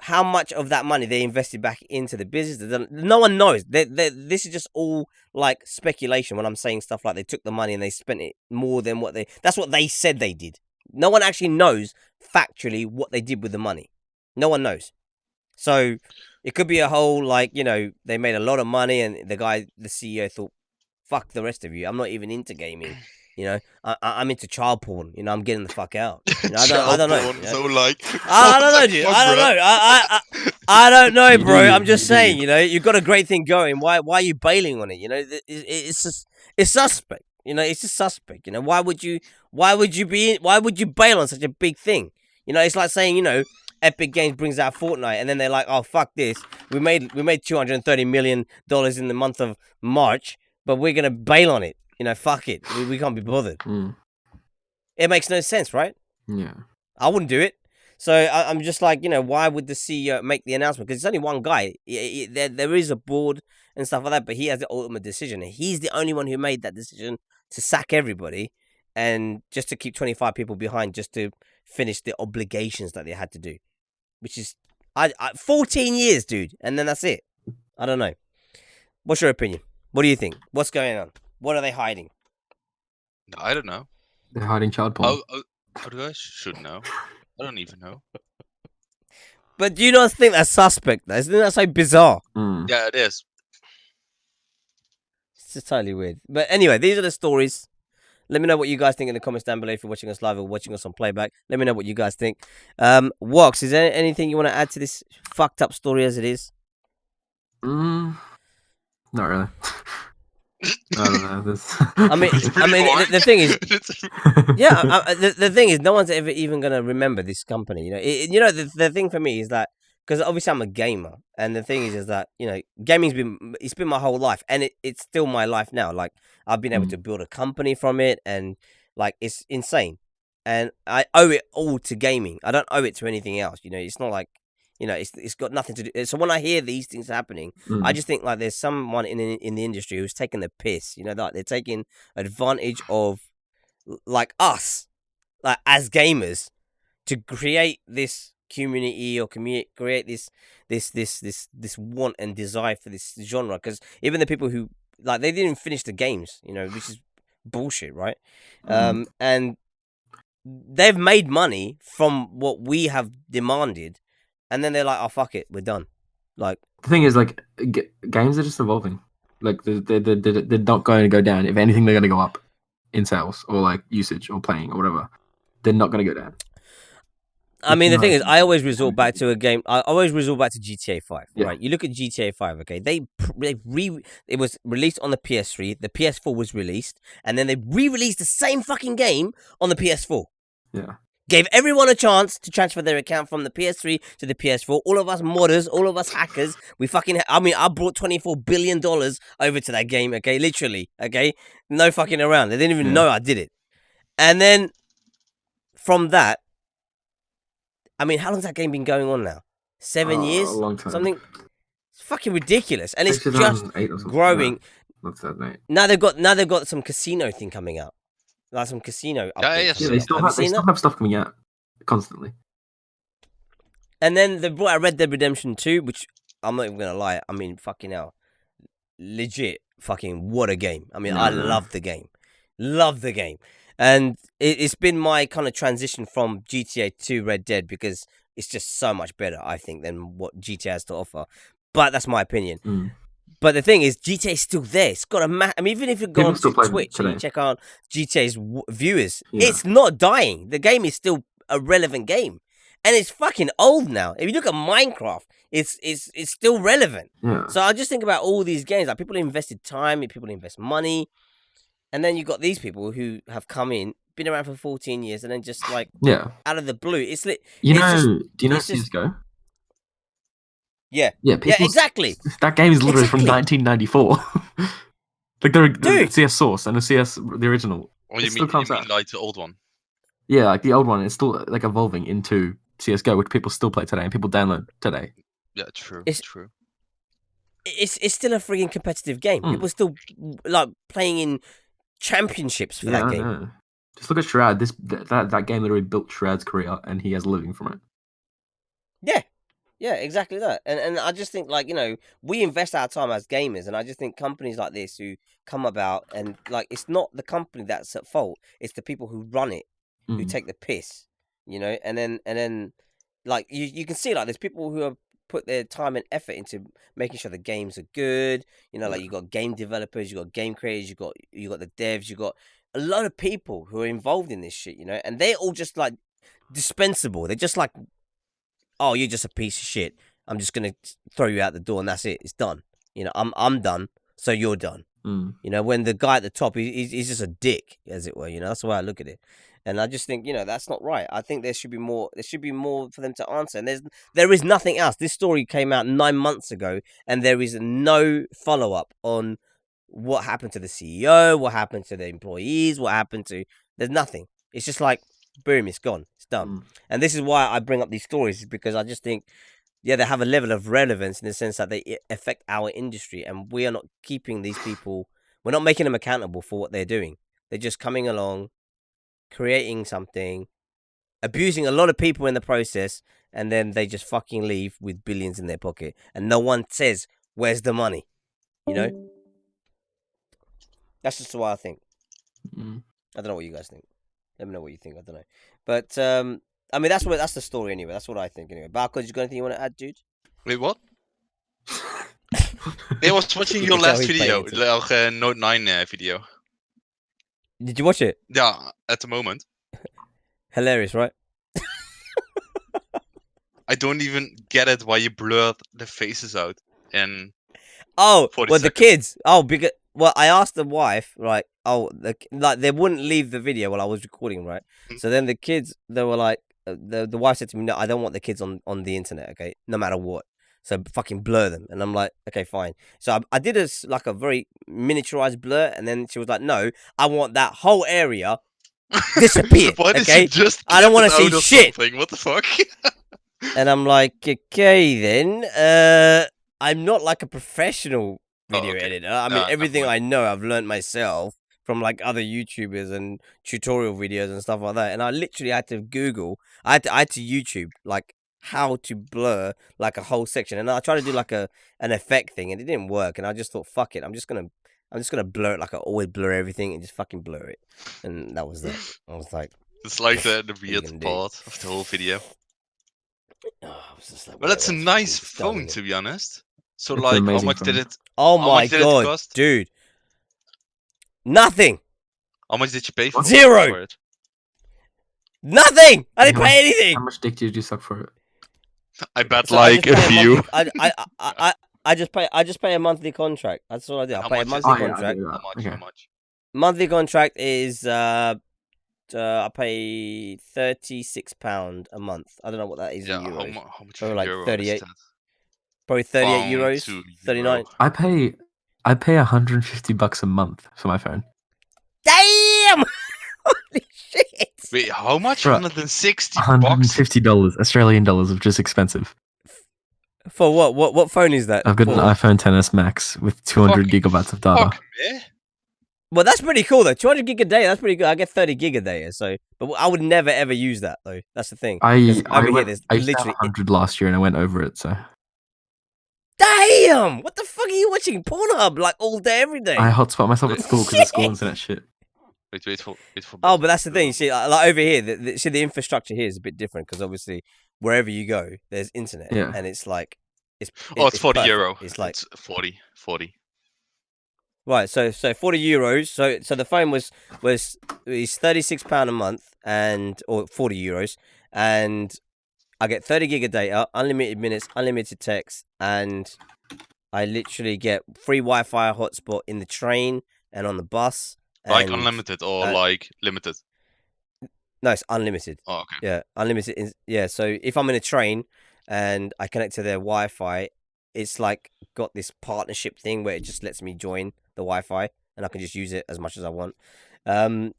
how much of that money they invested back into the business. No one knows. This is just all like speculation when I'm saying stuff like they took the money and they spent it more than that's what they said they did. No one actually knows factually what they did with the money. No one knows. So it could be a whole like, they made a lot of money and the CEO thought, fuck the rest of you. I'm not even into gaming. I'm into child porn. I'm getting the fuck out. I don't know. So like, I don't know, dude. I don't know. I don't know, bro. I'm just saying. You've got a great thing going. Why are you bailing on it? It's suspect. It's just suspect. Why would you bail on such a big thing? You know, it's like saying, you know, Epic Games brings out Fortnite, and then they're like, oh fuck this, we made $230 million in the month of March, but we're gonna bail on it. You know, fuck it, we can't be bothered. It makes no sense, right? Yeah. I wouldn't do it. So I'm just like, you know, why would the CEO make the announcement? Because it's only one guy. There is a board and stuff like that, but he has the ultimate decision. He's the only one who made that decision to sack everybody and just to keep 25 people behind just to finish the obligations that they had to do, which is 14 years, dude. And then that's it. I don't know. What's your opinion? What do you think? What's going on? What are they hiding? I don't know. They're hiding child porn. How do I should know? I don't even know. But do you not think that's suspect? Isn't that so bizarre? Yeah, it is. It's just totally weird. But anyway, these are the stories. Let me know what you guys think in the comments down below if you're watching us live or watching us on playback. Let me know what you guys think. Wox, is there anything you want to add to this fucked up story as it is? Not really. I don't know. The thing is, yeah, the thing is, no one's ever even gonna remember this company. You know, the thing for me is that because obviously I'm a gamer, and the thing is that you know, gaming's been my whole life, and it's still my life now. Like I've been able to build a company from it, and like it's insane, and I owe it all to gaming. I don't owe it to anything else. You know, it's not like. You know, it's got nothing to do. So when I hear these things happening, I just think like there's someone in the industry who's taking the piss. You know, like they're taking advantage of like us, like as gamers, to create this community or create this want and desire for this genre. Because even the people who like they didn't finish the games, you know, which is bullshit, right? And they've made money from what we have demanded. And then they're like, "Oh fuck it, we're done." Like the thing is, like games are just evolving. Like they're not going to go down. If anything, they're going to go up in sales or like usage or playing or whatever. They're not going to go down. I mean, the thing is, I always resort back to a game. I always resort back to GTA 5. Right? You look at GTA 5. Okay, it was released on the PS3. The PS4 was released, and then they re-released the same fucking game on the PS4. Yeah. Gave everyone a chance to transfer their account from the PS3 to the PS4. All of us modders, all of us hackers, I brought $24 billion over to that game, okay? Literally, okay? No fucking around. They didn't even know I did it. And then, from that, I mean, how long's that game been going on now? 7 years? A long time. Something. It's fucking ridiculous. And it's just growing. What's that, mate? Now they've got some casino thing coming out. Like some casino updates. Yeah, they still have stuff coming out constantly. And then they brought out Red Dead Redemption 2, which I'm not even gonna lie. I mean, fucking hell, legit, fucking what a game. I mean, I love the game, and it's been my kind of transition from GTA to Red Dead because it's just so much better, I think, than what GTA has to offer. But that's my opinion. But the thing is, GTA is still there. It's got a I mean, even if you go on to Twitch and you check out GTA's viewers, it's not dying. The game is still a relevant game, and it's fucking old now. If you look at Minecraft, it's still relevant. So I just think about all these games. Like people invested time, people invest money, and then you got these people who have come in, been around for 14 years, and then just like out of the blue, it's lit. Do you know CS:GO? Yeah, exactly. That game is literally from 1994. Like the CS Source and the CS the original. Oh, you mean like the old one? Yeah, like the old one is still like evolving into CS:GO, which people still play today and people download today. Yeah, true. True. It's still a freaking competitive game. People still like playing in championships for that game. I know. Just look at Shroud. That game literally built Shroud's career, and he has a living from it. Yeah, exactly that. And I just think, like, you know, we invest our time as gamers, and I just think companies like this who come about and, like, it's not the company that's at fault. It's the people who run it who take the piss, you know? And then like, you can see, like, there's people who have put their time and effort into making sure the games are good. You know, like, you got game developers, you got game creators, you got the devs, you got a lot of people who are involved in this shit, you know? And they're all just, like, dispensable. They're just like, oh, you're just a piece of shit. I'm just gonna throw you out the door, and that's it. It's done. You know, I'm done, so you're done. You know, when the guy at the top, he's just a dick, as it were. You know, that's the way I look at it. And I just think, you know, that's not right. I think there should be more. There should be more for them to answer. And there is nothing else. This story came out 9 months ago, and there is no follow up on what happened to the CEO, what happened to the employees, what happened to. There's nothing. It's just like, boom, it's gone, it's done. And this is why I bring up these stories, is because I just think, yeah, they have a level of relevance in the sense that they affect our industry, and we are not keeping these people. We're not making them accountable for what they're doing. They're just coming along, creating something, abusing a lot of people in the process, and then they just fucking leave with billions in their pocket, and no one says, where's the money? You know? That's just what I think. I don't know what you guys think. Let me know what you think. I don't know. But, I mean, that's the story anyway. That's what I think anyway. Barcode, you got anything you want to add, dude? Wait, what? I was watching your last video, the Note 9 video. Did you watch it? Yeah, at the moment. Hilarious, right? I don't even get it why you blurred the faces out. And well, the kids. Oh, because I asked the wife, right? Oh, like they wouldn't leave the video while I was recording, right? So then the kids, they were like, the wife said to me, "No, I don't want the kids on the internet, okay? No matter what. So fucking blur them." And I'm like, okay, fine. So I did a very miniaturized blur, and then she was like, "No, I want that whole area disappeared." Why did okay, you just I don't want to see shit. Something? What the fuck? And I'm like, okay, then. I'm not like a professional video editor. I mean, everything I know, I've learned myself from like other YouTubers and tutorial videos and stuff like that. And I literally had to Google. I had to YouTube like how to blur like a whole section, and I tried to do like an effect thing, and it didn't work. And I just thought, fuck it, I'm just gonna blur it like I always blur everything, and just fucking blur it. And that was that. I was like, it's like the weird part of the whole video. Well, that's a nice phone, to be honest. So, it's like, how much did it? Oh my god, dude! Nothing. How much did you pay for Zero. For it? Nothing. I didn't pay anything. How much dick did you suck for it? I bet like a few. I just pay a monthly contract. That's all I do. I pay a monthly contract. How much? Monthly contract is I pay £36 a month. I don't know what that is in euros. How much? Probably like euro 38. Probably 38 euros. 39. I pay $150 a month for my phone. Damn! Holy shit! Wait, how much? Bro, $160. $150 Australian dollars, which is expensive. For what? What phone is that? I've got an iPhone XS Max with 200 gigabytes of data. Fuck me. Well, that's pretty cool though. 200 gig a day. That's pretty good. I get 30 gig a day. So, but I would never ever use that though. That's the thing. I used to have literally 100 last year and I went over it. So. Damn! What the fuck are you watching? Pornhub like all day, every day. I hotspot myself at school because of school internet shit. Wait for. Oh, but that's the thing. See, like over here, the infrastructure here is a bit different because obviously wherever you go, there's internet, and it's like it's 40 perfect. euro. It's like it's 40. Right, so 40 euros. So the phone is £36 a month or 40 euros, and I get 30 gig of data, unlimited minutes, unlimited text, and I literally get free Wi-Fi hotspot in the train and on the bus. Like unlimited or like limited? No, it's unlimited. Oh, okay. Yeah, unlimited. Yeah, so if I'm in a train and I connect to their Wi-Fi, it's like got this partnership thing where it just lets me join the Wi-Fi and I can just use it as much as I want. And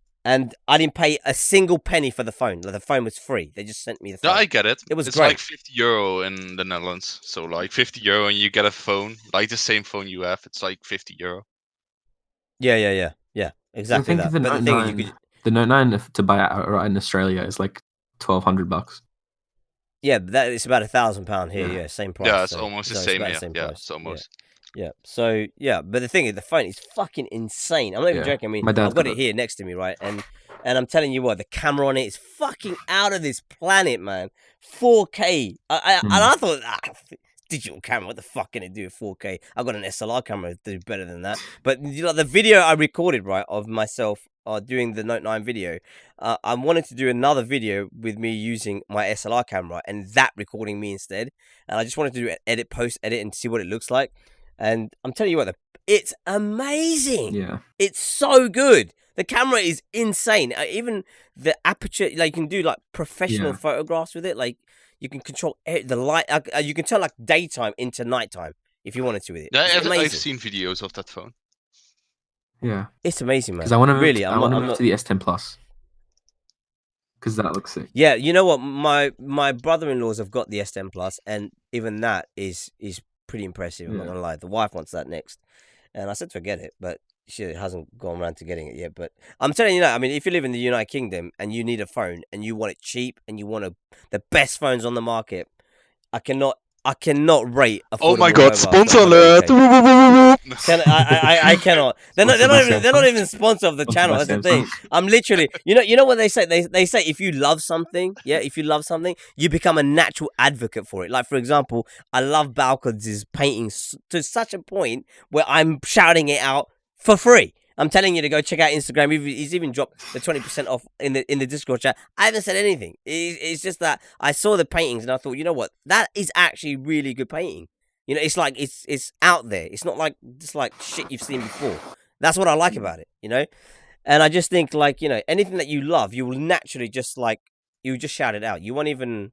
I didn't pay a single penny for the phone. Like, the phone was free. They just sent me the phone. Yeah, I get it. It was it's great. Like 50 euro in the Netherlands. So like 50 euro and you get a phone, like the same phone you have. It's like 50 euro. Yeah. Exactly that. The Note 9 to buy outright in Australia is like $1,200. Yeah, but it's about £1,000 here. Yeah, same price. Yeah, it's almost the same. Yeah, price. it's almost. Yeah. So yeah, but the thing is, the phone is fucking insane. I'm not even joking. I mean, I've got it here next to me, right? And I'm telling you what, the camera on it is fucking out of this planet, man. 4K. And I thought, digital camera, what the fuck can it do at 4K? I've got an SLR camera to do better than that. But you know, the video I recorded, right, of myself doing the Note 9 video, I wanted to do another video with me using my SLR camera and that recording me instead. And I just wanted to do post edit and see what it looks like. And I'm telling you what, It's amazing. Yeah. It's so good. The camera is insane. Even the aperture, like you can do like professional photographs with it. Like you can control the light. You can turn like daytime into nighttime if you wanted to with it. Yeah, It's amazing. I've seen videos of that phone. Yeah. It's amazing, man. Because I want to move. Really, I want to move to the S10 Plus. Because that looks sick. Yeah, you know what? My brother-in-laws have got the S10 Plus, and even that is pretty impressive. I'm not gonna lie. The wife wants that next, and I said to her get it, but she hasn't gone around to getting it yet. But I'm telling you now, I mean, if you live in the United Kingdom and you need a phone and you want it cheap and you want the best phones on the market, I cannot rate. Oh my affordable god, mobile sponsor for alert! 100K. I cannot. They're not even sponsor of the channel. That's the thing. I'm literally, you know what they say? They say if you love something, you become a natural advocate for it. Like for example, I love Balcones' paintings to such a point where I'm shouting it out for free. I'm telling you to go check out Instagram. He's even dropped the 20% off in the Discord chat. I haven't said anything. It's just that I saw the paintings and I thought, you know what? That is actually really good painting. You know, it's like it's out there. It's not like just like shit you've seen before. That's what I like about it. You know, and I just think like, you know, anything that you love, you will naturally just like you just shout it out. You don't even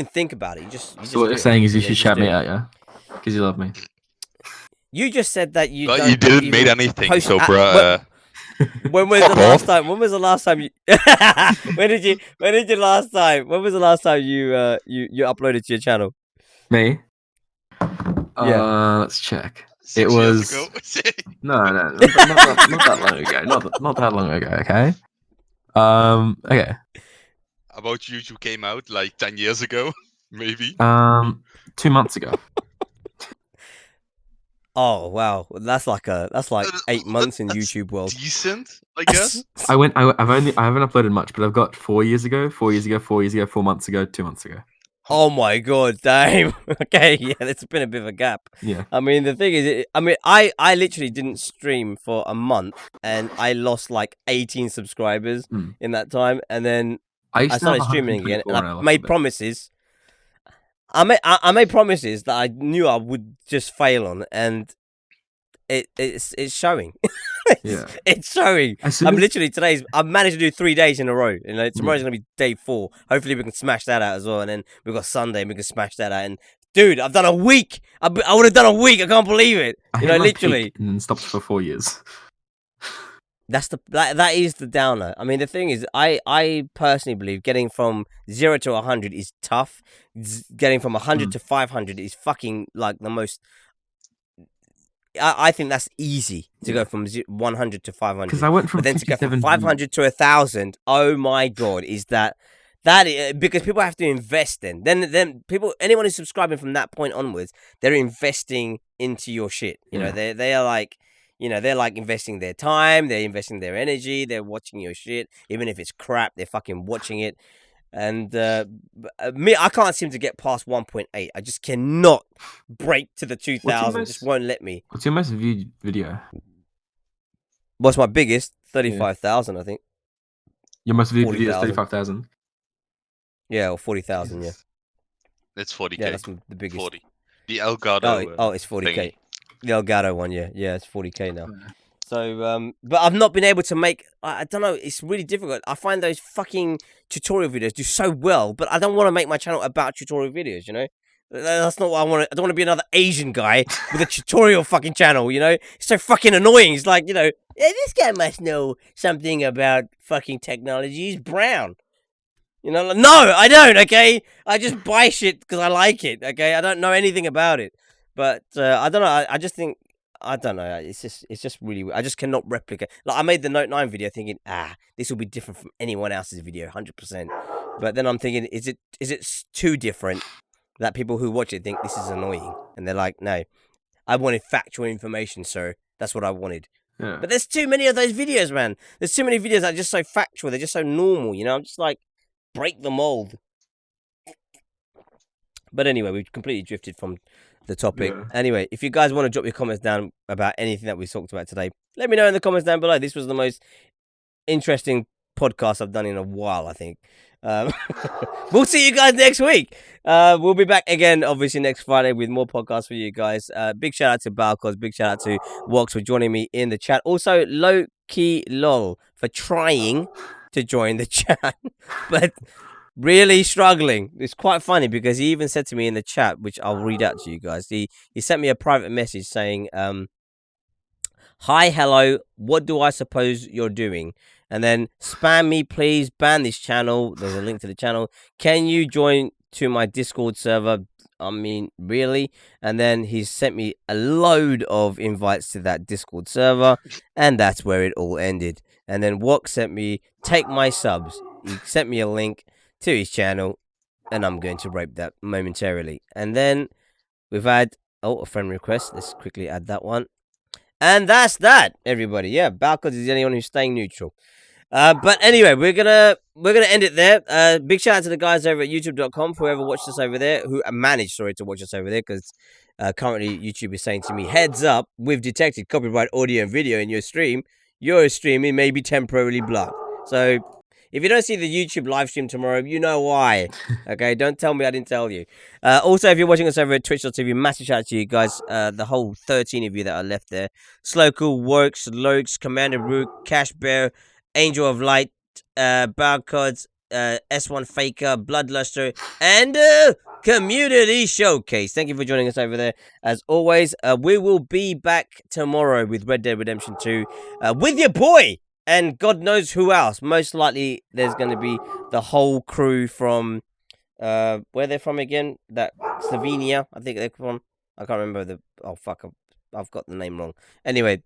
think about it. You just. So what you're saying is you should shout me out, yeah? Because you love me. You just said that you. But you didn't made anything, so bruh. When was the last time? When was the last time you? When was the last time you uploaded to your channel? Me? Yeah. Let's check. 6 years ago. not that long ago. Not that long ago. Okay. Okay. About YouTube came out like 10 years ago, maybe. 2 months ago. Oh wow, that's like 8 months in YouTube world. Decent, I guess. I haven't uploaded much, but I've got 4 years ago, 4 years ago, 4 years ago, 4 months ago, 2 months ago. Oh my god, damn. Okay, yeah, it's been a bit of a gap. Yeah. I mean, the thing is, I literally didn't stream for a month, and I lost like 18 subscribers in that time, and then I started streaming again, and I made promises. I made promises that I knew I would just fail on, and it's showing. It's showing. I'm literally I've managed to do 3 days in a row. You know, tomorrow's gonna be day 4. Hopefully we can smash that out as well, and then we've got Sunday and we can smash that out. And dude, I've done a week. I would have done a week. I can't believe it. You know, literally. And then stopped for 4 years. That is the downer. I mean, the thing is, I personally believe getting from 0 to 100 is tough. Getting from 100 to 500 is fucking like the most. I think that's easy to go from 100 to 500. Because I went from but then to go from 500 to 1,000. Oh my god, is that because people have to invest then people, anyone who's subscribing from that point onwards, they're investing into your shit. You know, they are like. You know, they're like investing their time, they're investing their energy, they're watching your shit. Even if it's crap, they're fucking watching it. And me, I can't seem to get past 1.8. I just cannot break to the 2,000. Just won't let me. What's your most viewed video? What's my biggest? 35,000, I think. Your most viewed video is 35,000? Yeah, or 40,000, yeah. It's 40k. Yeah, that's the biggest. 40. The Elgato. Oh, it's 40k. Thingy. The Elgato one, yeah, it's 40k now. So, but I've not been able to make. I don't know. It's really difficult. I find those fucking tutorial videos do so well, but I don't want to make my channel about tutorial videos. You know, that's not what I want. I don't want to be another Asian guy with a tutorial fucking channel. You know, it's so fucking annoying. It's like, you know, this guy must know something about fucking technology. He's brown. You know, no, I don't. Okay, I just buy shit because I like it. Okay, I don't know anything about it. But I don't know. I just think, I don't know. It's just really. I just cannot replicate. Like I made the Note 9 video thinking, this will be different from anyone else's video, 100%. But then I'm thinking, is it too different that people who watch it think this is annoying? And they're like, no, I wanted factual information, sir. That's what I wanted. Yeah. But there's too many of those videos, man. There's too many videos that are just so factual. They're just so normal. You know, I'm just like, break the mold. But anyway, we've completely drifted from the topic. Yeah. Anyway, if you guys want to drop your comments down about anything that we talked about today, let me know in the comments down below. This was the most interesting podcast I've done in a while, I think. We'll see you guys next week. We'll be back again, obviously, next Friday with more podcasts for you guys. Big shout out to Balcos. Big shout out to Wox for joining me in the chat. Also, Low Key Lol for trying to join the chat, but really struggling. It's quite funny because he even said to me in the chat, which I'll read out to you guys. He sent me a private message saying, "Hi, hello. What do I suppose you're doing?" And then spam me, please. Ban this channel. There's a link to the channel. Can you join to my Discord server? I mean, really? And then he sent me a load of invites to that Discord server, and that's where it all ended. And then Wok sent me, take my subs. He sent me a link to his channel, and I'm going to rape that momentarily. And then we've had, a friend request. Let's quickly add that one. And that's that, everybody. Yeah, Balcos is the only one who's staying neutral. But anyway, we're gonna end it there. Big shout out to the guys over at youtube.com, whoever watched us over there, who managed, to watch us over there, because currently YouTube is saying to me, heads up, we've detected copyright audio and video in your stream. Your streaming may be temporarily blocked. So if you don't see the YouTube live stream tomorrow, you know why. Okay, don't tell me I didn't tell you. Also, if you're watching us over at twitch.tv, massive shout out to you guys, the whole 13 of you that are left there. Slowcool, Works, Lokes, Commander Rook, Cash Bear, Angel of Light, Barcodes, S1 Faker, Bloodluster, and Community Showcase. Thank you for joining us over there. As always, we will be back tomorrow with Red Dead Redemption 2 with your boy. And God knows who else. Most likely, there's going to be the whole crew from, where they're from again? That Slovenia, I think they're from. I can't remember the, oh fuck, I've got the name wrong. Anyway,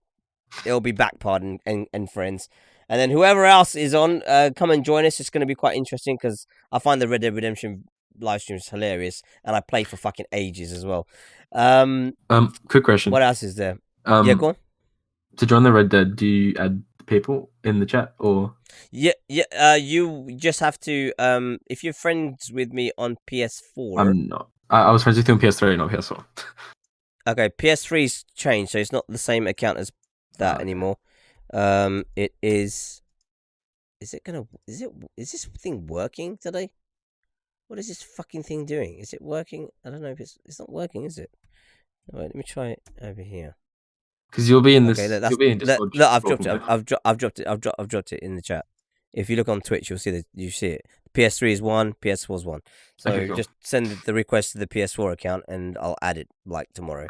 it'll be Backpard and friends. And then whoever else is on, come and join us. It's going to be quite interesting because I find the Red Dead Redemption live streams hilarious, and I play for fucking ages as well. Quick question. What else is there? Yeah, go on. To join the Red Dead, do you add people in the chat or? Yeah. You just have to. If you're friends with me on PS4, I'm not. I was friends with you on PS3, not PS4. Okay, PS3's changed, so it's not the same account as that anymore. It is. Is this thing working today? What is this fucking thing doing? Is it working? I don't know if it's not working, is it? Wait, let me try it over here. Because you'll be in this. Okay, you'll be in Discord. Look, I've dropped it. I've dropped it. I've dropped it in the chat. If you look on Twitch, you'll see that you see it. PS3 is 1, PS4 is 1. So Okay, cool. Just send the request to the PS4 account, and I'll add it like tomorrow.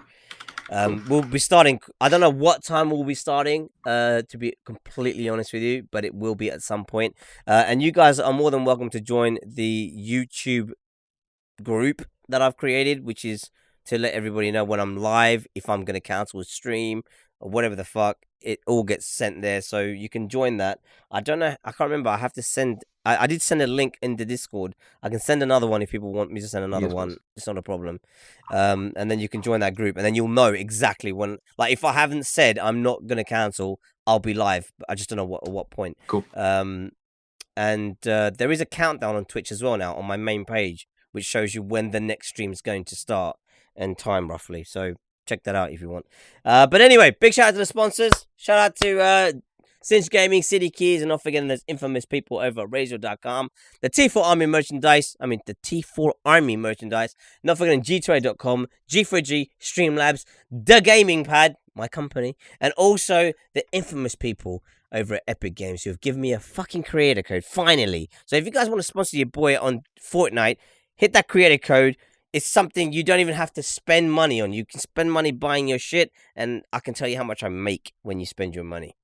We'll be starting. I don't know what time we'll be starting. To be completely honest with you, but it will be at some point. And you guys are more than welcome to join the YouTube group that I've created, which is to let everybody know when I'm live, if I'm gonna cancel a stream or whatever the fuck. It all gets sent there, so you can join that. I don't know. I can't remember. I have to send. I did send a link in the Discord. I can send another one if people want me to send another one. It's not a problem. And then you can join that group, and then you'll know exactly when. Like, if I haven't said I'm not gonna cancel, I'll be live. But I just don't know at what point. Cool. And there is a countdown on Twitch as well now on my main page, which shows you when the next stream is going to start and time roughly. So check that out if you want. But anyway, big shout out to the sponsors. Shout out to Cinch Gaming, City Keys, and not forgetting those infamous people over at Razor.com. The T4 Army merchandise. The T4 Army merchandise. Not forgetting G2A.com, G4G, Streamlabs, The Gaming Pad, my company, and also the infamous people over at Epic Games who have given me a fucking creator code, finally. So if you guys want to sponsor your boy on Fortnite, hit that creator code. It's something you don't even have to spend money on. You can spend money buying your shit, and I can tell you how much I make when you spend your money.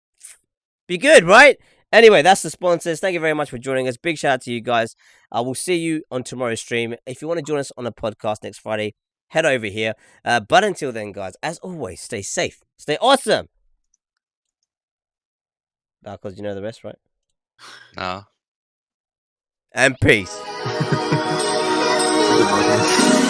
Be good, right? Anyway, that's the sponsors. Thank you very much for joining us. Big shout out to you guys. I will see you on tomorrow's stream. If you want to join us on a podcast next Friday, head over here. But until then, guys, as always, stay safe. Stay awesome. Because you know the rest, right? No. And peace. Good morning.